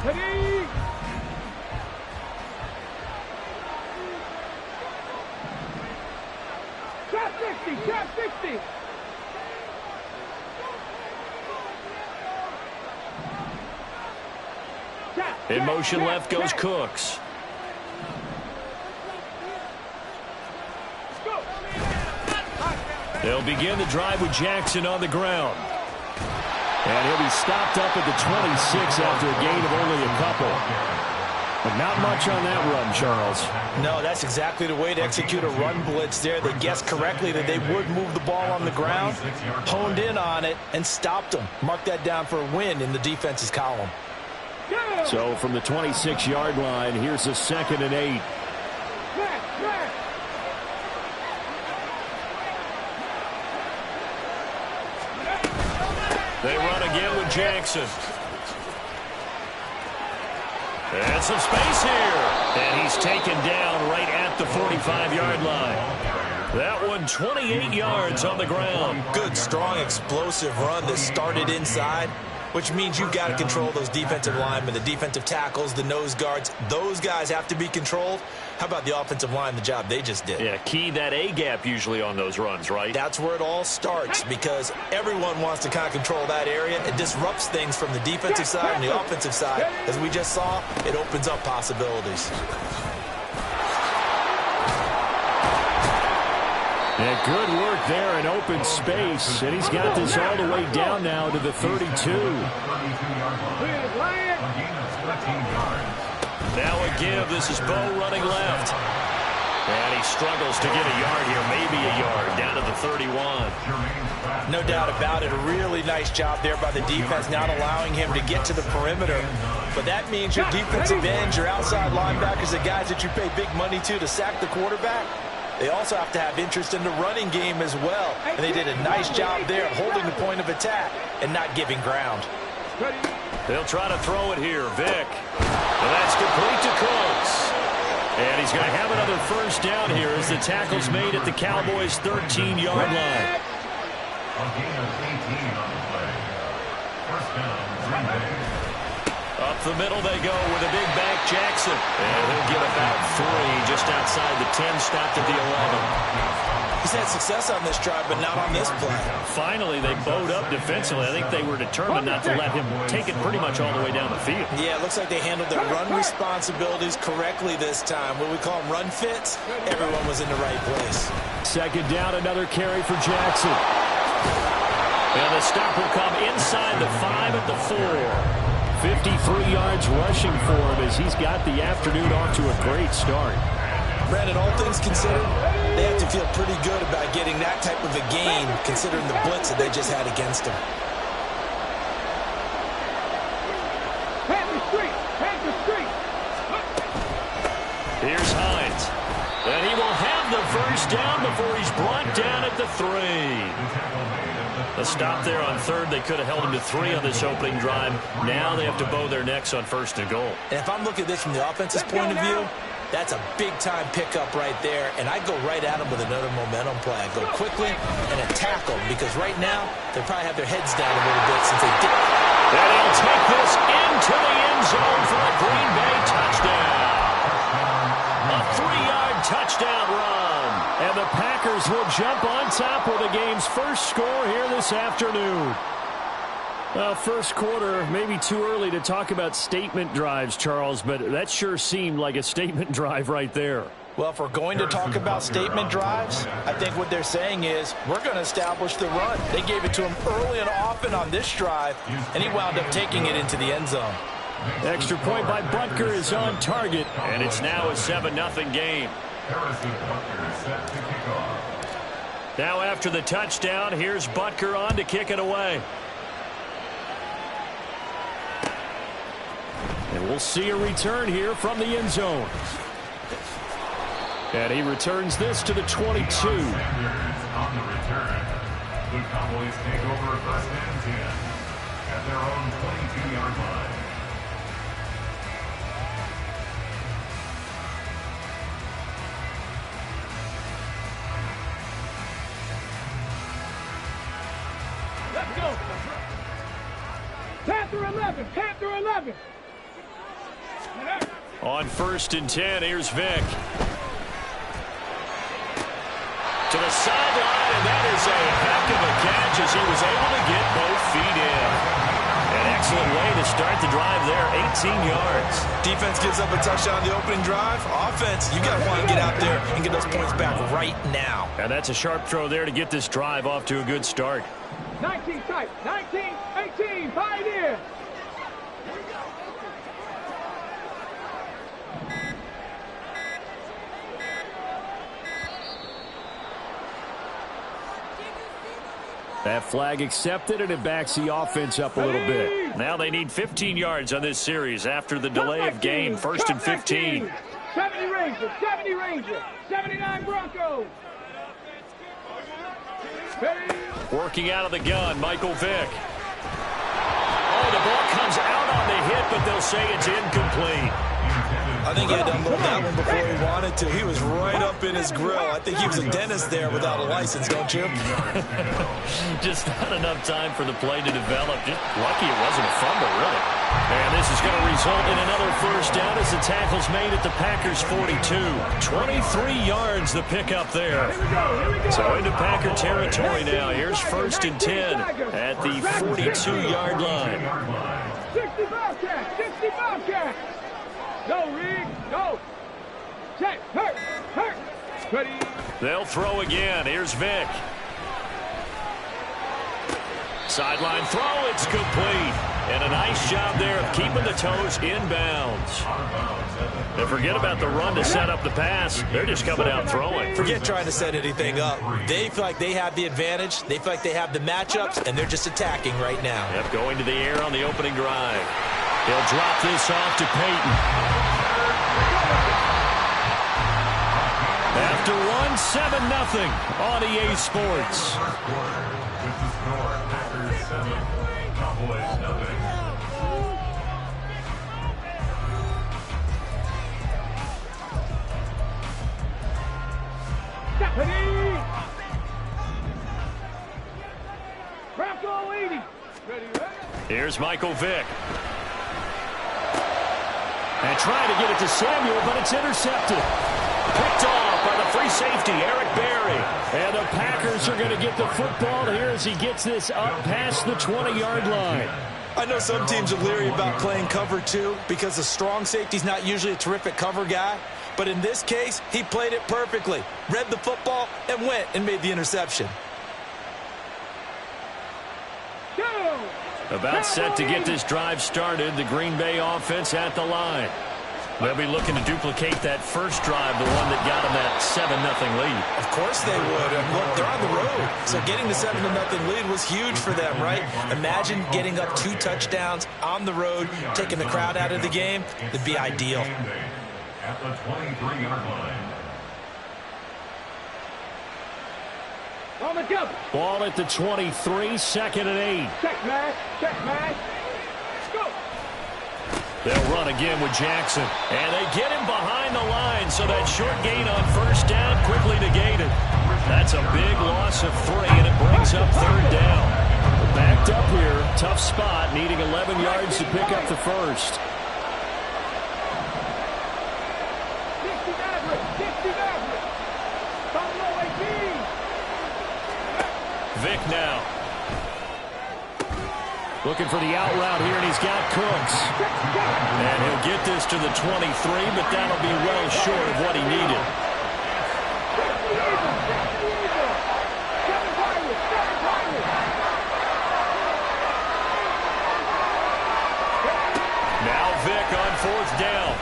[SPEAKER 4] Ready? Drop 60, drop 60.
[SPEAKER 1] In motion left goes Cooks. They'll begin the drive with Jackson on the ground. And he'll be stopped up at the 26 after a gain of only a couple. But not much on that run, Charles.
[SPEAKER 2] No, that's exactly the way to execute a run blitz there. They guessed correctly that they would move the ball on the ground, honed in on it, and stopped them. Mark that down for a win in the defense's column.
[SPEAKER 1] So from the 26-yard line, here's a 2nd and 8. They run again with Jackson. And some space here. And he's taken down right at the 45-yard line. That one 28 yards on the ground.
[SPEAKER 2] Good, strong, explosive run that started inside, which means you've got to control those defensive linemen, the defensive tackles, the nose guards. Those guys have to be controlled. How about the offensive line, the job they just did?
[SPEAKER 1] Yeah, key that A-gap usually on those runs, right?
[SPEAKER 2] That's where it all starts, because everyone wants to kind of control that area. It disrupts things from the defensive side and the offensive side. As we just saw, it opens up possibilities.
[SPEAKER 1] Yeah, good work there in open space. And he's got this all the way down now to the 32. Now a give. This is Bo running left. And he struggles to get a yard here, maybe a yard, down to the 31.
[SPEAKER 2] No doubt about it. A really nice job there by the defense, not allowing him to get to the perimeter. But that means your defensive ends, your outside linebackers, the guys that you pay big money to sack the quarterback, they also have to have interest in the running game as well. And they did a nice job there of holding the point of attack and not giving ground.
[SPEAKER 1] They'll try to throw it here. Vick. And that's complete to Cooks. And he's going to have another first down here as the tackle's made at the Cowboys' 13-yard line.
[SPEAKER 3] A gain of 18 on the play. First down, Green Bay.
[SPEAKER 1] Up the middle they go with a big back Jackson. And he'll get about 3 just outside the 10, stopped at the 11.
[SPEAKER 2] He's had success on this drive, but not on this play.
[SPEAKER 1] Finally, they bowed up defensively. I think they were determined not to let him take it pretty much all the way down the field.
[SPEAKER 2] Yeah, it looks like they handled their run responsibilities correctly this time. What we call them run fits, everyone was in the right place.
[SPEAKER 1] 2nd down, another carry for Jackson. And the stop will come inside the 5 at the 4. 53 yards rushing for him as he's got the afternoon off to a great start.
[SPEAKER 2] Brandon, all things considered, they have to feel pretty good about getting that type of a gain, considering the blitz that they just had against them.
[SPEAKER 1] Here's Hines. And he will have the first down before he's brought down at the 3. A stop there on 3rd. They could have held him to 3 on this opening drive. Now they have to bow their necks on 1st and goal.
[SPEAKER 2] And if I'm looking at this from the offense's point of view, that's a big-time pickup right there, and I go right at them with another momentum play. I go quickly and attack them, because right now they probably have their heads down a little bit since they did.
[SPEAKER 1] And he'll take this to the end zone for a Green Bay touchdown. A 3-yard touchdown run.
[SPEAKER 5] And the Packers will jump on top with the game's first score here this afternoon. Well, first quarter, maybe too early to talk about statement drives, Charles, but that sure seemed like a statement drive right there.
[SPEAKER 2] Well, if we're going to talk about statement drives, I think what they're saying is we're going to establish the run. They gave it to him early and often on this drive, and he wound up taking it into the end zone.
[SPEAKER 5] Extra point by Butker is on target.
[SPEAKER 1] And it's now a 7-0 game.
[SPEAKER 3] Harrison Butker set to kick off.
[SPEAKER 1] Now after the touchdown, here's Butker on to kick it away.
[SPEAKER 5] And we'll see a return here from the end zone. And he returns this to the 22.
[SPEAKER 3] On the return, the Cowboys take over first and 10 at their own 22-yard line.
[SPEAKER 4] Let's go. Panther 11. Panther 11.
[SPEAKER 1] On first and 10, here's Vick. To the sideline, and that is a heck of a catch as he was able to get both feet in. An excellent way to start the drive there, 18 yards.
[SPEAKER 2] Defense gives up a touchdown on the opening drive. Offense, you got to want to get out there and get those points back right now.
[SPEAKER 1] And that's a sharp throw there to get this drive off to a good start.
[SPEAKER 4] 19 tight. 19, 18, Pioneer.
[SPEAKER 5] That flag accepted, and it backs the offense up a little bit.
[SPEAKER 1] Now they need 15 yards on this series after the delay of game. First and 15.
[SPEAKER 4] 70 Rangers, 70 Rangers, 79 Broncos.
[SPEAKER 1] Working out of the gun, Michael Vick. Oh, the ball comes out on the hit, but they'll say it's incomplete.
[SPEAKER 2] I think he had to unload that one before he wanted to. He was right up in his grill. I think he was a dentist there without a license, don't you?
[SPEAKER 1] Just not enough time for the play to develop. Just lucky it wasn't a fumble, really. And this is going to result in another first down as the tackle's made at the Packers' 42. 23 yards the pickup there. So into Packer territory now. Here's first and 10 at the 42-yard line.
[SPEAKER 4] 60 Bobcat, 60 Bobcat. Go, Reed, go. Check, hurt, ready.
[SPEAKER 1] They'll throw again. Here's Vick. Sideline throw, it's complete. And a nice job there of keeping the toes inbounds. And forget about the run to set up the pass. They're just coming out throwing.
[SPEAKER 2] Forget trying to set anything up. They feel like they have the advantage. They feel like they have the matchups, and they're just attacking right now.
[SPEAKER 1] Yep, going to the air on the opening drive. He'll drop this off to Peyton. After one, 7-0 on EA Sports.
[SPEAKER 4] Bronco 80.
[SPEAKER 1] Here's Michael Vick. And trying to get it to Samuel, but it's intercepted. Picked off by the free safety, Eric Berry.
[SPEAKER 5] And the Packers are going to get the football here as he gets this up past the 20-yard line.
[SPEAKER 2] I know some teams are leery about playing cover 2 because the strong safety's not usually a terrific cover guy. But in this case, he played it perfectly. Read the football and went and made the interception.
[SPEAKER 1] About set to get this drive started. The Green Bay offense at the line. They'll be looking to duplicate that first drive, the one that got them that 7-0 lead.
[SPEAKER 2] Of course they would. And look, they're on the road. So getting the 7-0 lead was huge for them, right? Imagine getting up 2 touchdowns on the road, taking the crowd out of the game. It'd be ideal.
[SPEAKER 3] At the 23-yard line.
[SPEAKER 4] On the jump.
[SPEAKER 5] Ball at the 23, second and 8.
[SPEAKER 4] Check, man. Check, man. Go.
[SPEAKER 1] They'll run again with Jackson. And they get him behind the line, so that short gain on first down quickly negated. That's a big loss of 3, and it brings up third down.
[SPEAKER 5] Backed up here. Tough spot. Needing 11 yards to pick up the first. Vic now. Looking for the out route here, and he's got Cooks. And he'll get this to the 23, but that'll be well short of what he needed. Now Vic on fourth down.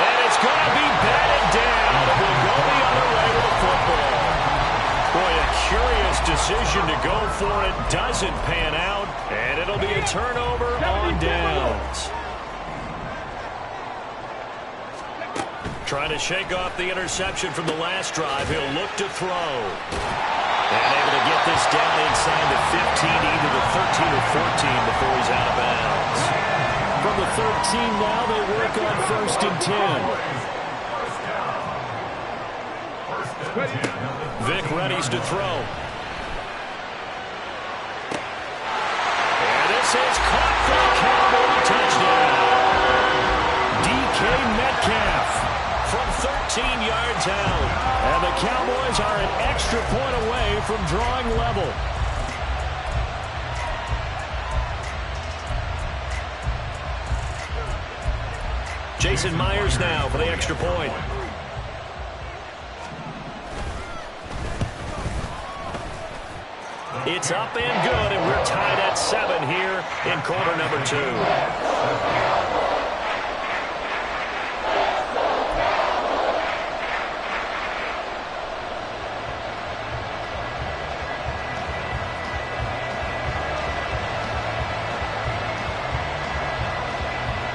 [SPEAKER 5] And it's going to be batted down. It will go the other way with the football. Boy, a curious decision to go for it. Doesn't pan out, and it'll be a turnover on downs. Trying to shake off the interception from the last drive. He'll look to throw. And able to get this down inside the 15, either the 13 or 14 before he's out of bounds. From the 13 now, they work on 1st and 10. Vic readies to throw. And this is caught for a Cowboy touchdown. DK Metcalf from 13 yards out. And the Cowboys are an extra point away from drawing level. Jason Myers now for the extra point. It's up and good, and we're tied at 7 here in quarter number 2.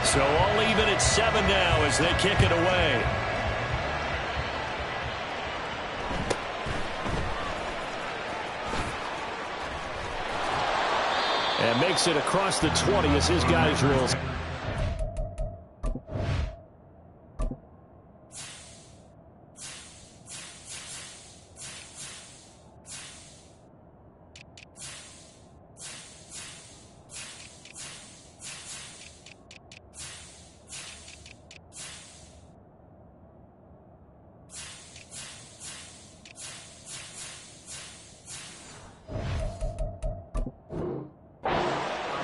[SPEAKER 5] So all even at 7 now as they kick it away. And makes it across the 20 as his guys roll.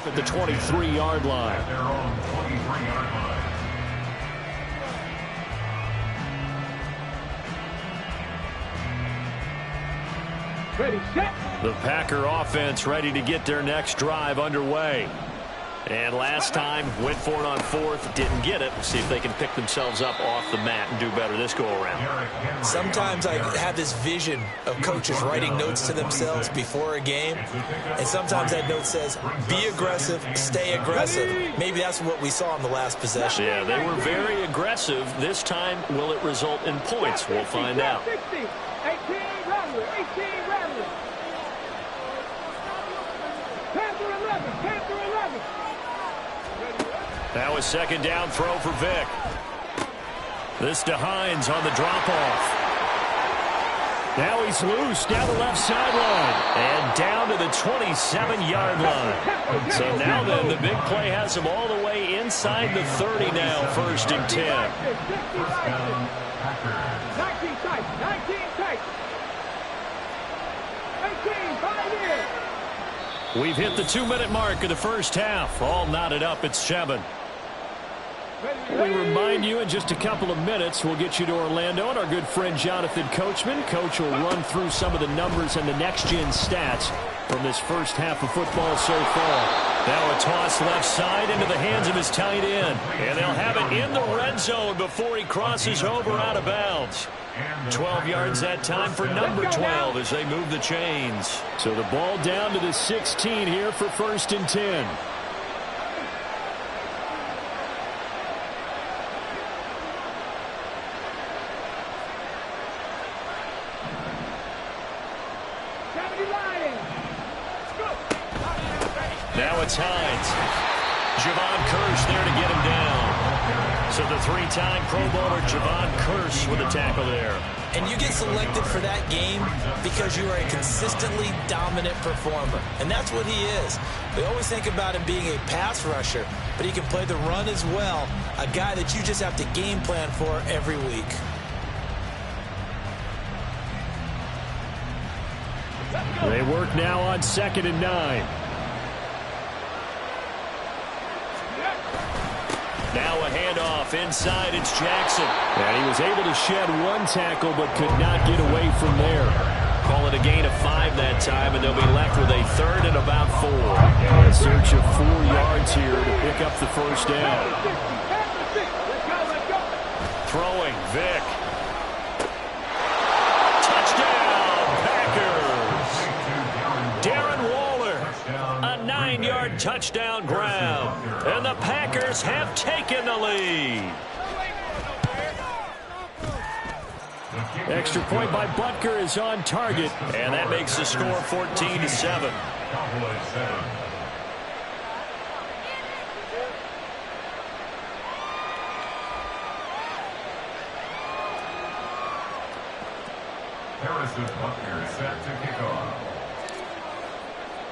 [SPEAKER 5] At the 23-yard line.
[SPEAKER 3] At their own 23-yard line.
[SPEAKER 4] Ready, set.
[SPEAKER 5] The Packer offense ready to get their next drive underway. And last time, went for it on 4th, didn't get it. We'll see if they can pick themselves up off the mat and do better this go-around.
[SPEAKER 2] Sometimes I have this vision of coaches writing notes to themselves before a game, and sometimes that note says, be aggressive, stay aggressive. Maybe that's what we saw in the last possession.
[SPEAKER 5] Yeah, they were very aggressive. This time, will it result in points? We'll find out.
[SPEAKER 4] 60, 18, Rattler, 18, Rattler. Panther 11, Panther 11.
[SPEAKER 5] That was second down throw for Vic. This to Hines on the drop-off. Now he's loose down the left sideline and down to the 27-yard line. So now then, the big play has him all the way inside the 30 now, 1st and 10.
[SPEAKER 4] 19 tight, 19 tight. 18, 5 in.
[SPEAKER 5] We've hit the 2-minute mark of the first half. All knotted up at 7. We remind you in just a couple of minutes, we'll get you to Orlando and our good friend Jonathan Coachman. Coach will run through some of the numbers and the next-gen stats from this first half of football so far. Now a toss left side into the hands of his tight end. And they'll have it in the red zone before he crosses over out of bounds. 12 yards that time for number 12 as they move the chains. So the ball down to the 16 here for 1st and 10. Now it's Hines. Javon Curse there to get him down.
[SPEAKER 1] So the three-time Pro Bowler Javon Curse with a tackle there.
[SPEAKER 2] And you get selected for that game because you are a consistently dominant performer. And that's what he is. They always think about him being a pass rusher, but he can play the run as well. A guy that you just have to game plan for every week.
[SPEAKER 5] They work now on 2nd and 9.
[SPEAKER 1] Now a handoff inside. It's Jackson.
[SPEAKER 5] And he was able to shed one tackle but could not get away from there.
[SPEAKER 1] Call it a gain of 5 that time, and they'll be left with a 3rd and about 4.
[SPEAKER 5] In search of 4 yards here to pick up the first down.
[SPEAKER 1] Throwing, Vic. Touchdown, Packers. Darren Waller, a 9-yard touchdown grab. And the Packers have taken the lead.
[SPEAKER 5] Extra point by Butker is on target.
[SPEAKER 1] And that makes the score 14-7.
[SPEAKER 3] Harrison Butker set to kick off.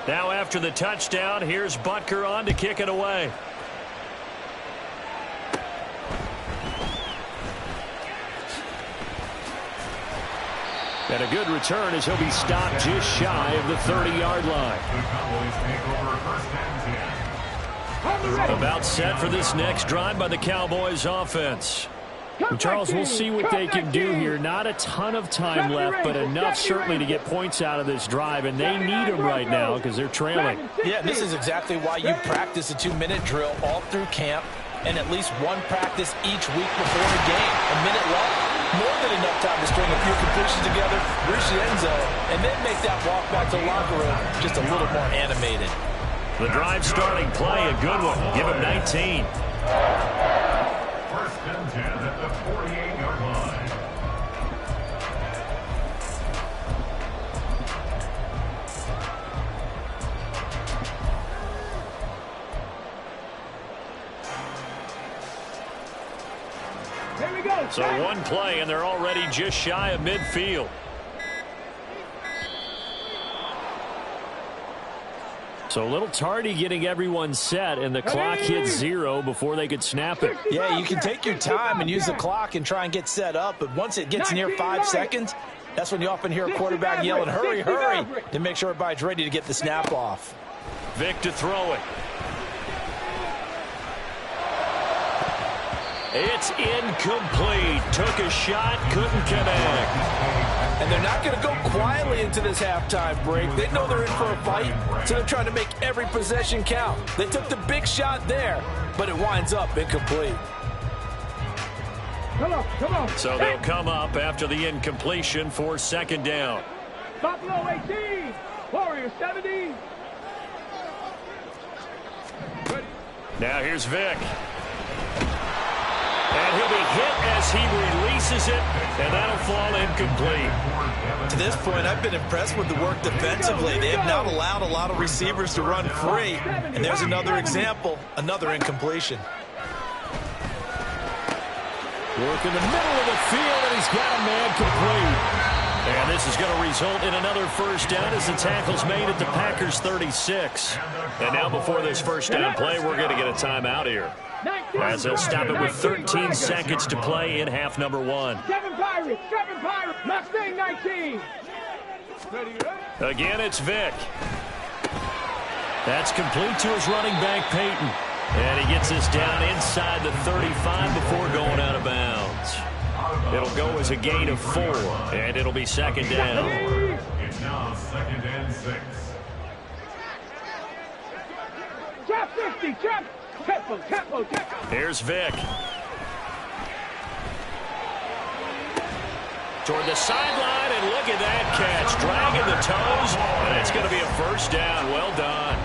[SPEAKER 1] Now after the touchdown, here's Butker on to kick it away.
[SPEAKER 5] And a good return as he'll be stopped just shy of the 30-yard line.
[SPEAKER 3] The Cowboys take over 1st and 10.
[SPEAKER 1] About set for this next drive by the Cowboys offense.
[SPEAKER 5] Charles, we'll see what they can do here. Not a ton of time left, but enough certainly to get points out of this drive, and they need them right now because they're trailing.
[SPEAKER 2] Yeah, this is exactly why you practice a 2-minute drill all through camp and at least one practice each week before the game. A minute left, more than enough time to string a few completions together, reach the end zone, and then make that walk back to the locker room just a little more animated.
[SPEAKER 1] The drive starting play, a good one. Give him 19.
[SPEAKER 3] 1st and 10 at the 48-yard line.
[SPEAKER 4] Here we go.
[SPEAKER 1] So one play, and they're already just shy of midfield.
[SPEAKER 5] So a little tardy getting everyone set, and the clock hits 0 before they could snap it.
[SPEAKER 2] Yeah, you can take your time and use the clock and try and get set up, but once it gets near 5 seconds, that's when you often hear a quarterback yelling, hurry, hurry, to make sure everybody's ready to get the snap off.
[SPEAKER 1] Vic to throw it. It's incomplete. Took a shot, couldn't connect.
[SPEAKER 2] And they're not going to go quietly into this halftime break. They know they're in for a fight, so they're trying to make every possession count. They took the big shot there, but it winds up incomplete.
[SPEAKER 4] Come on.
[SPEAKER 1] So they'll come up after the incompletion for 2nd down.
[SPEAKER 4] Buffalo 18, Warriors 17.
[SPEAKER 1] Now here's Vic. And he'll be hit as he releases it, and that'll fall incomplete.
[SPEAKER 2] To this point, I've been impressed with the work defensively. They have not allowed a lot of receivers to run free. And there's another example, another incompletion.
[SPEAKER 5] Work in the middle of the field, and he's got a man complete.
[SPEAKER 1] And this is going to result in another first down as the tackle's made at the Packers 36. And now before this first down play, we're going to get a timeout here, as they'll stop it with 13 seconds to play in half number 1.
[SPEAKER 4] 7 Pirates, Mustang 19.
[SPEAKER 1] Again, it's Vic. That's complete to his running back, Peyton. And he gets this down inside the 35 before going out of bounds. It'll go as a gain of 4, and it'll be 2nd down.
[SPEAKER 3] It's now 2nd and 6.
[SPEAKER 4] Trap 50, trap. Tempo.
[SPEAKER 1] Here's Vic. Toward the sideline, and look at that catch. Dragging the toes, and it's going to be a first down. Well done.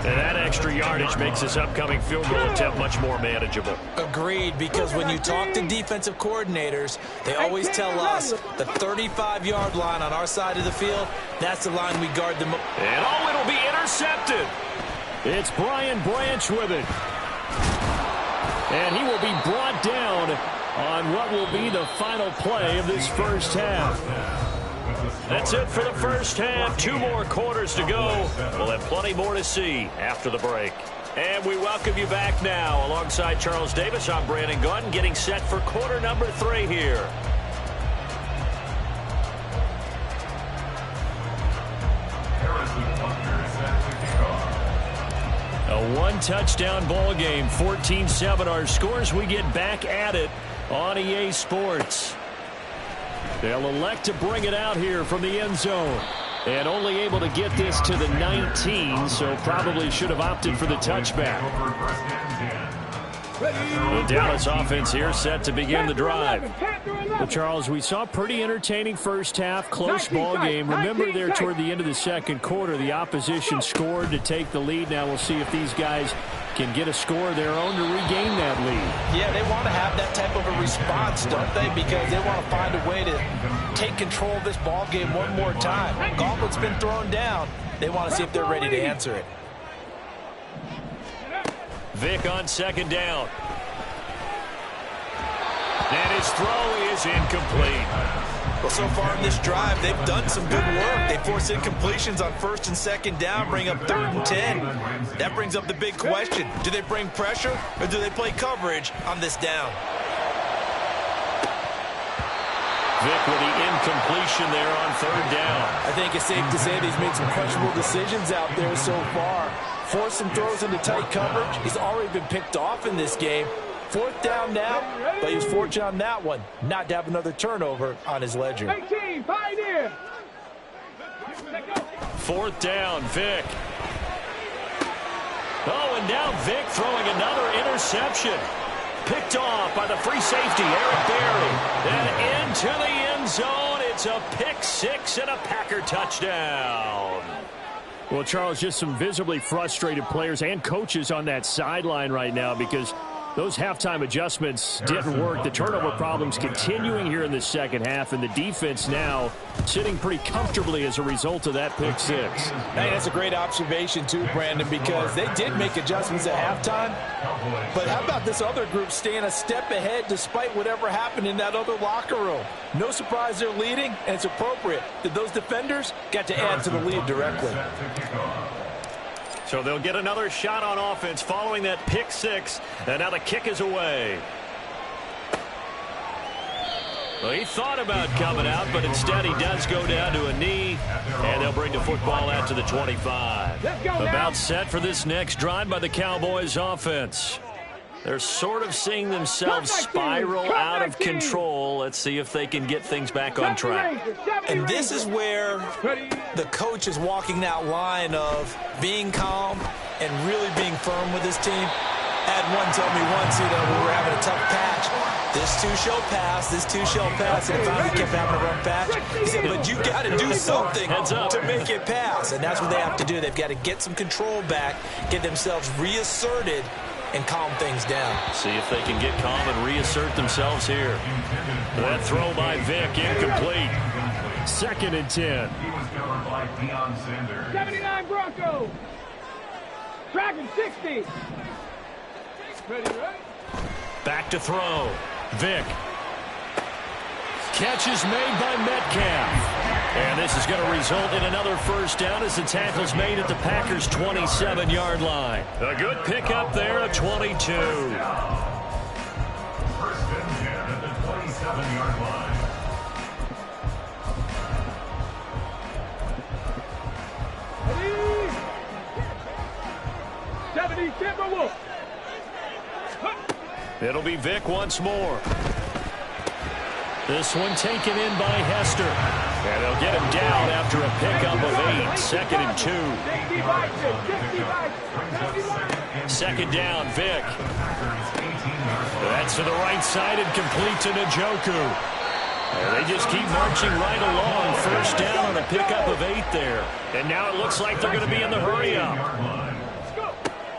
[SPEAKER 1] And that extra yardage makes this upcoming field goal attempt much more manageable.
[SPEAKER 2] Agreed, because when you talk to defensive coordinators, they always tell us the 35-yard line on our side of the field, that's the line we guard the most.
[SPEAKER 1] And it'll be intercepted.
[SPEAKER 5] It's Brian Branch with it. And he will be brought down on what will be the final play of this first half.
[SPEAKER 1] That's it for the first half. 2 more quarters to go. We'll have plenty more to see after the break. And we welcome you back now. Alongside Charles Davis, I'm Brandon Gunn, getting set for quarter number 3 here.
[SPEAKER 5] A 1-touchdown ball game, 14-7 our scores. We get back at it on EA Sports. They'll elect to bring it out here from the end zone. And only able to get this to the 19, so probably should have opted for the touchback. The Dallas offense here set to begin the drive. Well, Charles, we saw a pretty entertaining first half, close ball game. Remember there toward the end of the second quarter, the opposition scored to take the lead. Now we'll see if these guys can get a score of their own to regain that lead.
[SPEAKER 2] Yeah, they want to have that type of a response, don't they? Because they want to find a way to take control of this ball game one more time. Gauntlet's been thrown down. They want to see if they're ready to answer it.
[SPEAKER 1] Vick on second down. And his throw is incomplete.
[SPEAKER 2] Well, so far in this drive, they've done some good work. They force incompletions on first and second down, bring up 3rd and 10. That brings up the big question. Do they bring pressure or do they play coverage on this down?
[SPEAKER 1] Vick with the incompletion there on 3rd down.
[SPEAKER 2] I think it's safe to say that he's made some questionable decisions out there so far. Forced some throws into tight coverage. He's already been picked off in this game. 4th down now, but he was fortunate on that one not to have another turnover on his ledger.
[SPEAKER 4] 18, Pioneer.
[SPEAKER 1] 4th down, Vick. Oh, and now Vick throwing another interception. Picked off by the free safety, Eric Berry. Then into the end zone. It's a pick 6 and a Packer touchdown.
[SPEAKER 5] Well, Charles, just some visibly frustrated players and coaches on that sideline right now because those halftime adjustments didn't work. The turnover problems continuing here in the second half, and the defense now sitting pretty comfortably as a result of that pick 6.
[SPEAKER 2] Hey, that's a great observation too, Brandon, because they did make adjustments at halftime. But how about this other group staying a step ahead despite whatever happened in that other locker room? No surprise they're leading, and it's appropriate that those defenders got to add to the lead directly.
[SPEAKER 1] So they'll get another shot on offense following that pick 6, and now the kick is away. Well, he thought about coming out, but instead he does go down to a knee, and they'll bring the football out to the 25. About set for this next drive by the Cowboys offense. They're sort of seeing themselves spiral out of control. Let's see if they can get things back on track.
[SPEAKER 2] And this is where the coach is walking that line of being calm and really being firm with his team. I had one tell me once, we were having a tough patch. This too shall pass, this too shall pass. And finally kept having a rough patch. He said, but you got to do something to make it pass. And that's what they have to do. They've got to get some control back, get themselves reasserted, and calm things down.
[SPEAKER 1] See if they can get calm and reassert themselves here. That throw by Vick, incomplete.
[SPEAKER 5] 2nd and 10.
[SPEAKER 3] He was covered by Deion Sanders.
[SPEAKER 4] 79 Broncos. Tracking 60. Ready, right?
[SPEAKER 1] Back to throw. Vick.
[SPEAKER 5] Catch is made by Metcalf.
[SPEAKER 1] And this is going to result in another first down as the tackle's made at the Packers' 27-yard line. A good pickup there at 22.
[SPEAKER 3] 1st and 10 at the 27-yard line.
[SPEAKER 4] Ready? 70 Timberwolves.
[SPEAKER 1] It'll be Vick once more.
[SPEAKER 5] This one taken in by Hester.
[SPEAKER 1] And they'll get him down after a pickup of 8. 2nd and 2. 2nd down, Vick. That's to the right side and complete to Njoku. They just keep marching right along. First down on a pickup of 8 there. And now it looks like they're going to be in the hurry-up.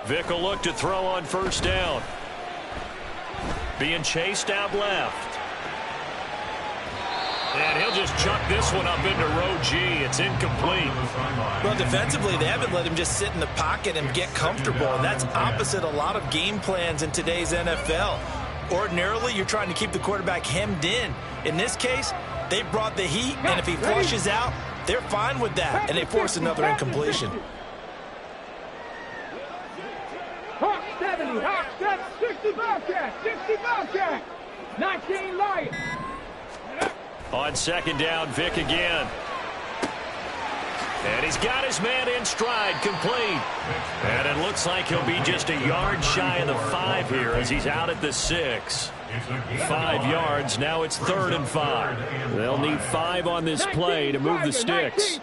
[SPEAKER 1] Vick will look to throw on first down. Being chased out left. And he'll just chuck this one up into row G. It's incomplete.
[SPEAKER 2] Well, defensively, they haven't let him just sit in the pocket and get comfortable, and that's opposite a lot of game plans in today's NFL. Ordinarily, you're trying to keep the quarterback hemmed in. In this case, they brought the heat, and if he flushes out, they're fine with that, and they force another incompletion.
[SPEAKER 4] Hawk 70, Hawk 60 Bobcat, 60 Bobcat, 19 Lions.
[SPEAKER 1] On second down, Vic again. And he's got his man in stride, complete. And it looks like he'll be just a yard shy of the 5 here as he's out at the 6. 5 yards, now it's 3rd and 5. They'll need 5 on this play to move the sticks.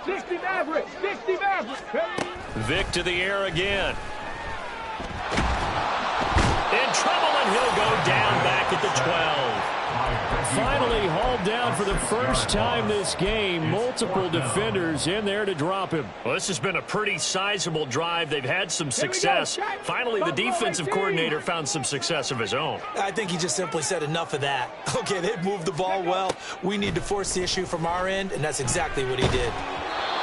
[SPEAKER 4] 60 Maverick, 60 Maverick.
[SPEAKER 1] Vic to the air again. In trouble, and he'll go down back at the 12.
[SPEAKER 5] Finally hauled down for the first time this game. Multiple defenders in there to drop him.
[SPEAKER 1] Well, this has been a pretty sizable drive. They've had some success. Finally, the defensive coordinator found some success of his own.
[SPEAKER 2] I think he just simply said enough of that. Okay, they've moved the ball well. We need to force the issue from our end, and that's exactly what he did.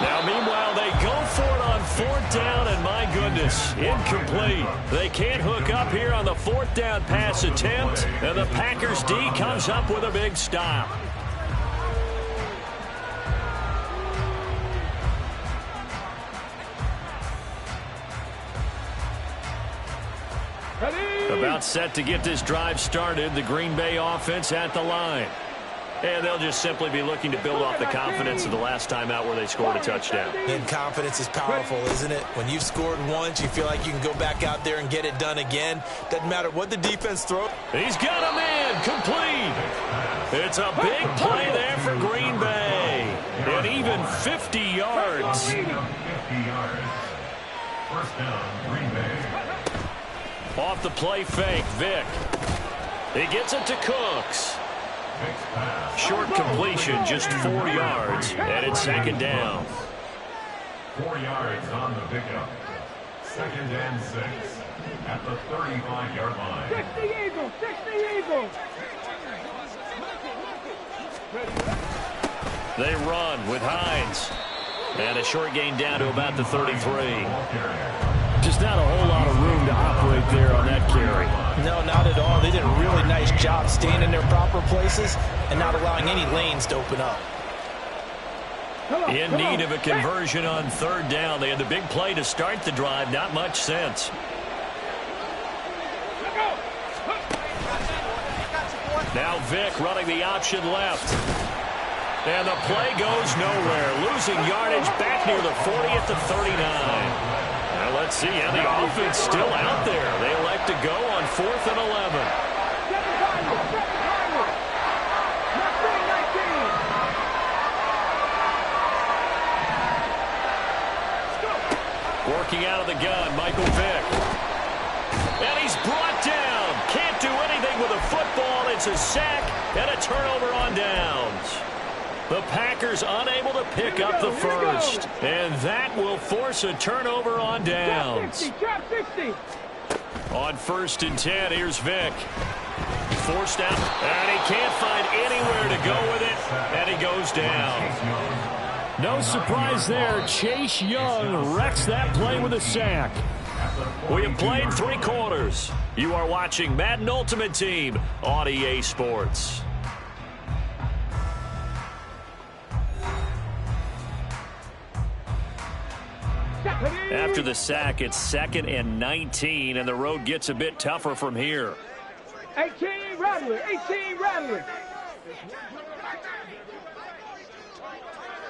[SPEAKER 1] Now, meanwhile, they go for it on 4th down, and my goodness, incomplete. They can't hook up here on the 4th down pass attempt, and the Packers D comes up with a big stop. About set to get this drive started, the Green Bay offense at the line. And they'll just simply be looking to build off the confidence of the last time out where they scored a touchdown.
[SPEAKER 2] And confidence is powerful, isn't it? When you've scored once, you feel like you can go back out there and get it done again. Doesn't matter what the defense throws.
[SPEAKER 1] He's got a man, complete. It's a big play there for Green Bay. And even 50 yards.
[SPEAKER 3] 50 yards. First down, Green Bay.
[SPEAKER 1] Off the play fake, Vic. He gets it to Cooks. Short completion, just 4 yards, and it's 2nd down.
[SPEAKER 3] 4 yards on the pickup. 2nd and 6 at the 35-yard line.
[SPEAKER 4] 60 Eagles, 60 Eagles.
[SPEAKER 1] They run with Hines. And a short gain down to about the 33.
[SPEAKER 5] Just not a whole lot of room to operate there on that carry.
[SPEAKER 2] No, not at all. They did a really nice job staying in their proper places and not allowing any lanes to open up.
[SPEAKER 1] In need of a conversion on 3rd down. They had the big play to start the drive. Not much sense. Now Vic running the option left. And the play goes nowhere. Losing yardage back near the 40 at the 39. Now let's see how the offense still out there. They elect to go on 4th and 11. Working out of the gun, Michael Vick. And he's brought down. Can't do anything with a football. It's a sack and a turnover on downs. The Packers unable to pick up the first. And that will force a turnover on downs. On 1st and 10, here's Vick. Forced out, and he can't find anywhere to go with it, and he goes down.
[SPEAKER 5] No surprise there. Chase Young wrecks that play with a sack.
[SPEAKER 1] We have played 3 quarters. You are watching Madden Ultimate Team on EA Sports. After the sack, it's 2nd and 19, and the road gets a bit tougher from here.
[SPEAKER 4] 18 Rattler, 18 Rattler.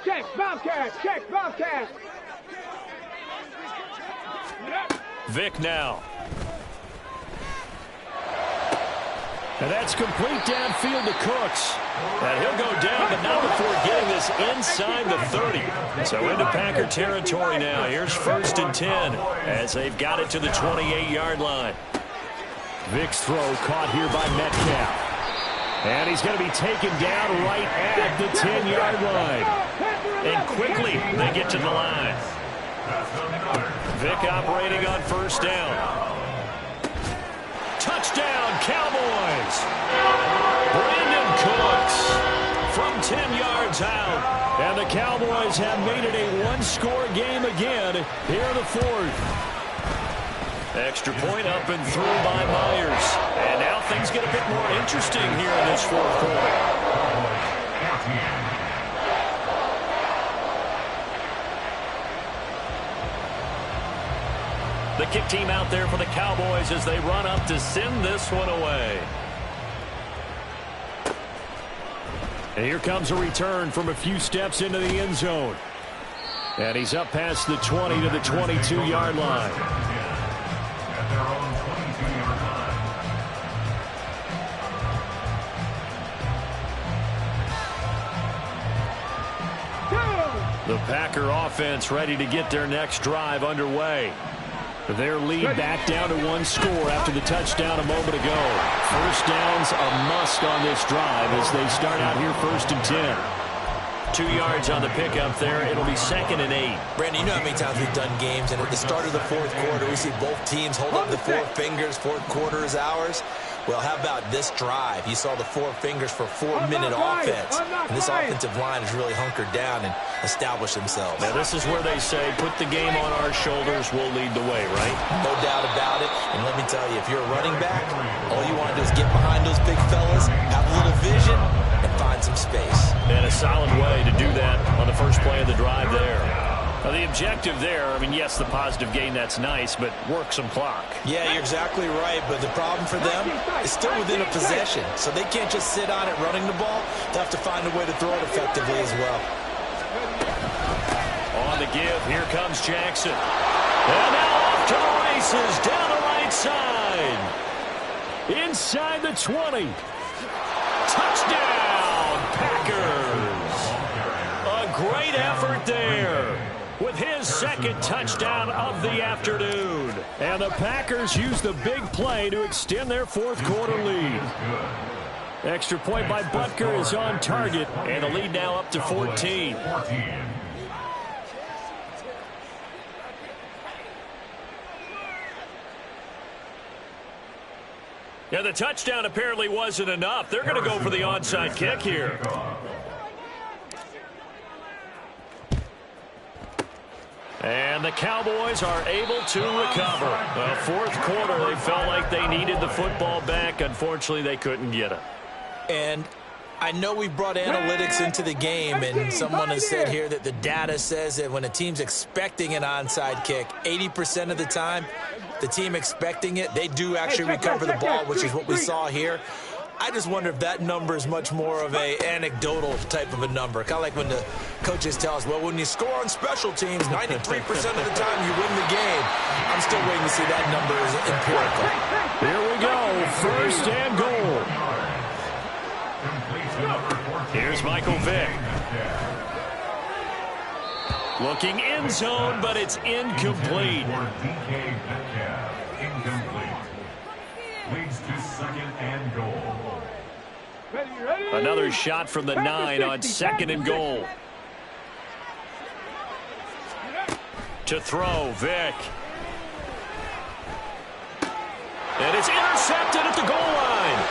[SPEAKER 4] Check, Bobcat, check, Bobcat.
[SPEAKER 1] Vick now.
[SPEAKER 5] And that's complete downfield to Cooks.
[SPEAKER 1] And he'll go down, but not before getting this inside the 30. So into Packer territory now. Here's 1st and 10 as they've got it to the 28-yard line.
[SPEAKER 5] Vick's throw caught here by Metcalf. And he's going to be taken down right at the 10-yard line.
[SPEAKER 1] And quickly they get to the line. Vick operating on 1st down. Touchdown, Cowboys! Brandon Cooks one's out.
[SPEAKER 5] And the Cowboys have made it a one-score game again here in the fourth.
[SPEAKER 1] Extra point up and through by Myers. And now things get a bit more interesting here in this fourth quarter. The kick team out there for the Cowboys as they run up to send this one away.
[SPEAKER 5] And here comes a return from a few steps into the end zone. And he's up past the 20 to the 22-yard line.
[SPEAKER 3] At their own 22-yard line.
[SPEAKER 5] The Packer offense ready to get their next drive underway. Their lead back down to one score after the touchdown a moment ago. First down's a must on this drive as they start out here 1st and 10.
[SPEAKER 1] 2 yards on the pickup there. It'll be 2nd and 8.
[SPEAKER 2] Brandon, you know how many times we've done games, and at the start of the fourth quarter, we see both teams hold up the four fingers. Fourth quarter is ours. Well, how about this drive? You saw the four fingers for 4-minute offense. And this offensive line has really hunkered down and established themselves.
[SPEAKER 1] Now, this is where they say, put the game on our shoulders, we'll lead the way, right?
[SPEAKER 2] No doubt about it. And let me tell you, if you're a running back, all you want to do is get behind those big fellas, have a little vision, and find some space.
[SPEAKER 1] And a solid way to do that on the first play of the drive there. Now, the objective there, I mean, yes, the positive gain, that's nice, but work some clock.
[SPEAKER 2] Yeah, you're exactly right, but the problem for them is still within a possession. So they can't just sit on it running the ball. They have to find a way to throw it effectively as well.
[SPEAKER 1] On the give, here comes Jackson. And now off to the races down the right side.
[SPEAKER 5] Inside the 20.
[SPEAKER 1] Touchdown, Packers. A great effort there with his second touchdown of the afternoon.
[SPEAKER 5] And the Packers use the big play to extend their fourth quarter lead. Extra point by Butker is on target.
[SPEAKER 1] And the lead now up to 14. Yeah, the touchdown apparently wasn't enough. They're going to go for the onside kick here. And the Cowboys are able to recover. Well, fourth quarter, they felt like they needed the football back. Unfortunately, they couldn't get it.
[SPEAKER 2] And I know we brought analytics into the game, and someone has said here that the data says that when a team's expecting an onside kick, 80% of the time, the team expecting it, they do actually recover the ball, which is what we saw here. I just wonder if that number is much more of a anecdotal type of a number. Kind of like when the coaches tell us, well, when you score on special teams, 93% of the time you win the game. I'm still waiting to see that number is empirical.
[SPEAKER 5] Here we go, 1st and goal.
[SPEAKER 1] Here's Michael Vick. Looking end zone, but it's incomplete.
[SPEAKER 3] Leads to 2nd and goal.
[SPEAKER 1] Another shot from the 9 on 2nd and goal. To throw, Vick. And it's intercepted at the goal line.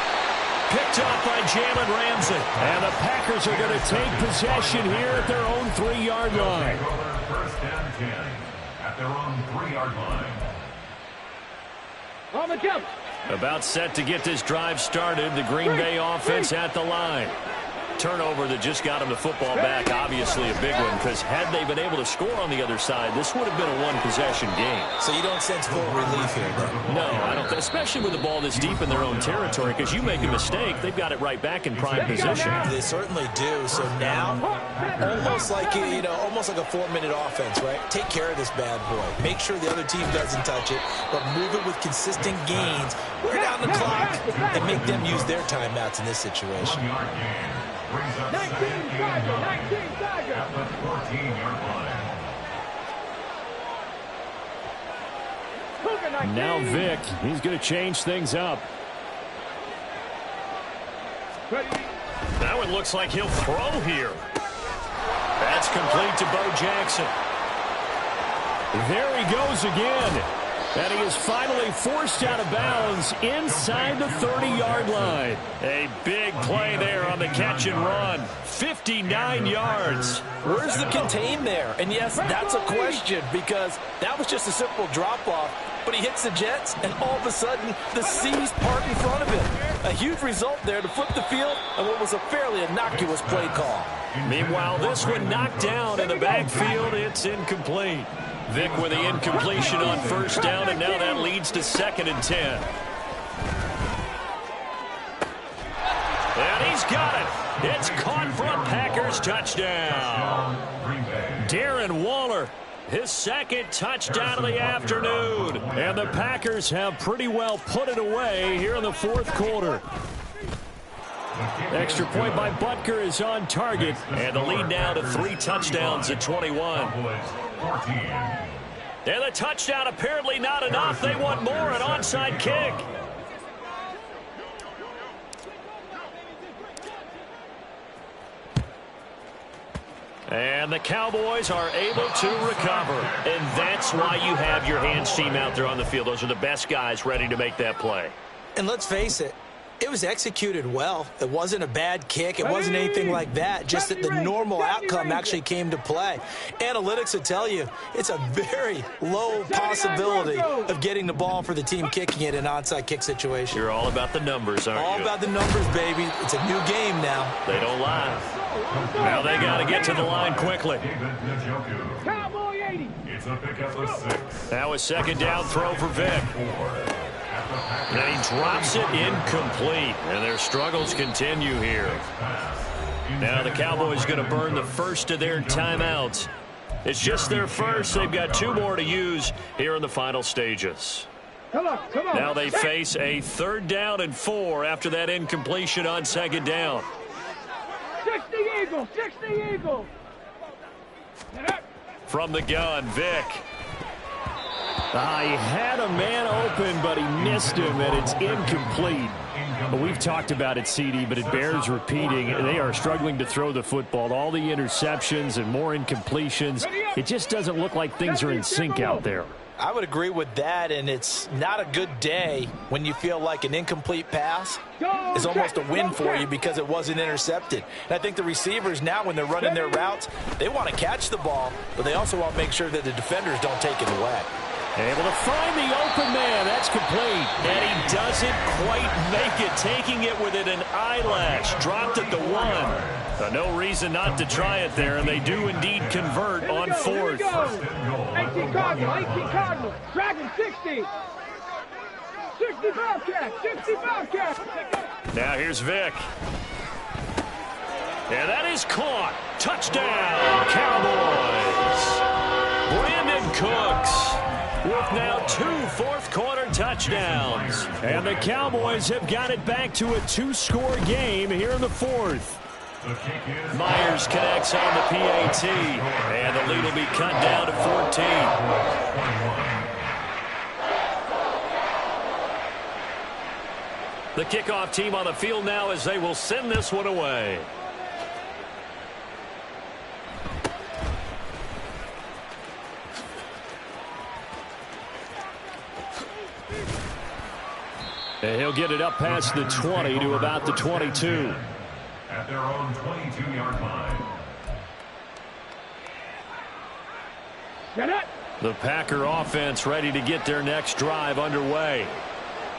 [SPEAKER 1] Picked up by Jalen Ramsey.
[SPEAKER 5] And the Packers are going to take possession here at their own 3-yard line.
[SPEAKER 3] 1st and 10 at their own 3-yard line.
[SPEAKER 4] On the jump.
[SPEAKER 1] About set to get this drive started. The Green Bay offense at the line. Turnover that just got them the football back. Obviously a big one, because had they been able to score on the other side, this would have been a one-possession game.
[SPEAKER 2] So you don't sense full relief here, then?
[SPEAKER 1] No, I don't. Especially with the ball this deep in their own territory, because you make a mistake, they've got it right back in prime position.
[SPEAKER 2] They certainly do. So now, almost like almost like a 4-minute offense, right? Take care of this bad boy. Make sure the other team doesn't touch it, but move it with consistent gains. Wear down the clock and make them use their timeouts in this situation.
[SPEAKER 3] 1-yard gain. Brings up 2nd and goal at the 14-yard line.
[SPEAKER 5] Now Vick, he's going to change things up.
[SPEAKER 1] That one looks like he'll throw here. That's complete to Bo Jackson.
[SPEAKER 5] There he goes again. And he is finally forced out of bounds inside the 30-yard line. A big play there on the catch and run. 59 yards.
[SPEAKER 2] Where's the contain there? And yes, that's a question because that was just a simple drop-off. But he hits the Jets, and all of a sudden, the seas part in front of him. A huge result there to flip the field and what was a fairly innocuous play call.
[SPEAKER 5] Meanwhile, this one knocked down in the backfield. It's incomplete. Vic with the incompletion on first down, and now that leads to 2nd and 10. And he's got it. It's caught for a Packers touchdown. Darren Waller, his 2nd touchdown of the afternoon. And the Packers have pretty well put it away here in the 4th quarter. Extra point by Butker is on target. And the lead now to 3 touchdowns at 21. And the touchdown apparently not enough. They want more, an onside kick. And the Cowboys are able to recover. And that's why you have your hands team out there on the field. Those are the best guys ready to make that play.
[SPEAKER 2] And let's face it, it was executed well. It wasn't a bad kick. It wasn't anything like that. Just that the normal outcome actually came to play. Analytics will tell you it's a very low possibility of getting the ball for the team kicking it in an onside kick situation.
[SPEAKER 5] You're all about the numbers, aren't you?
[SPEAKER 2] All about the numbers, baby. It's a new game now.
[SPEAKER 5] They don't lie. Now they got to get to the line quickly.
[SPEAKER 4] Cowboy 80.
[SPEAKER 3] It's a pickup of 6.
[SPEAKER 5] Now a 2nd down throw for Vic. And he drops it incomplete. And their struggles continue here. Now the Cowboys going to burn the first of their timeouts. It's just their first. They've got 2 more to use here in the final stages.
[SPEAKER 4] Come on.
[SPEAKER 5] Now they face a 3rd down and 4 after that incompletion on 2nd down.
[SPEAKER 4] 60 Eagles. 60 Eagles.
[SPEAKER 5] From the gun, Vic. He had a man open, but he missed him, and it's incomplete. We've talked about it, CD, but it bears repeating. They are struggling to throw the football. All the interceptions and more incompletions. It just doesn't look like things are in sync out there.
[SPEAKER 2] I would agree with that, and it's not a good day when you feel like an incomplete pass is almost a win for you because it wasn't intercepted. And I think the receivers now, when they're running their routes, they want to catch the ball, but they also want to make sure that the defenders don't take it away.
[SPEAKER 5] Able to find the open man. That's complete. And he doesn't quite make it, taking it within an eyelash. Dropped at the 1. No reason not to try it there, and they do indeed convert on 4th.
[SPEAKER 4] 18 Cardinals. Dragon 60. 60 Bobcats. 60 Bobcats.
[SPEAKER 5] Now here's Vic. And that is caught. Touchdown, Cowboys. Brandon Cooks with now 2 fourth-quarter touchdowns. And the Cowboys have got it back to a 2-score game here in the 4th. Myers connects on the PAT, and the lead will be cut down to 14. The kickoff team on the field now as they will send this one away. And he'll get it up past the 20 to about the 22.
[SPEAKER 3] At their own 22-yard line.
[SPEAKER 5] The Packer offense ready to get their next drive underway.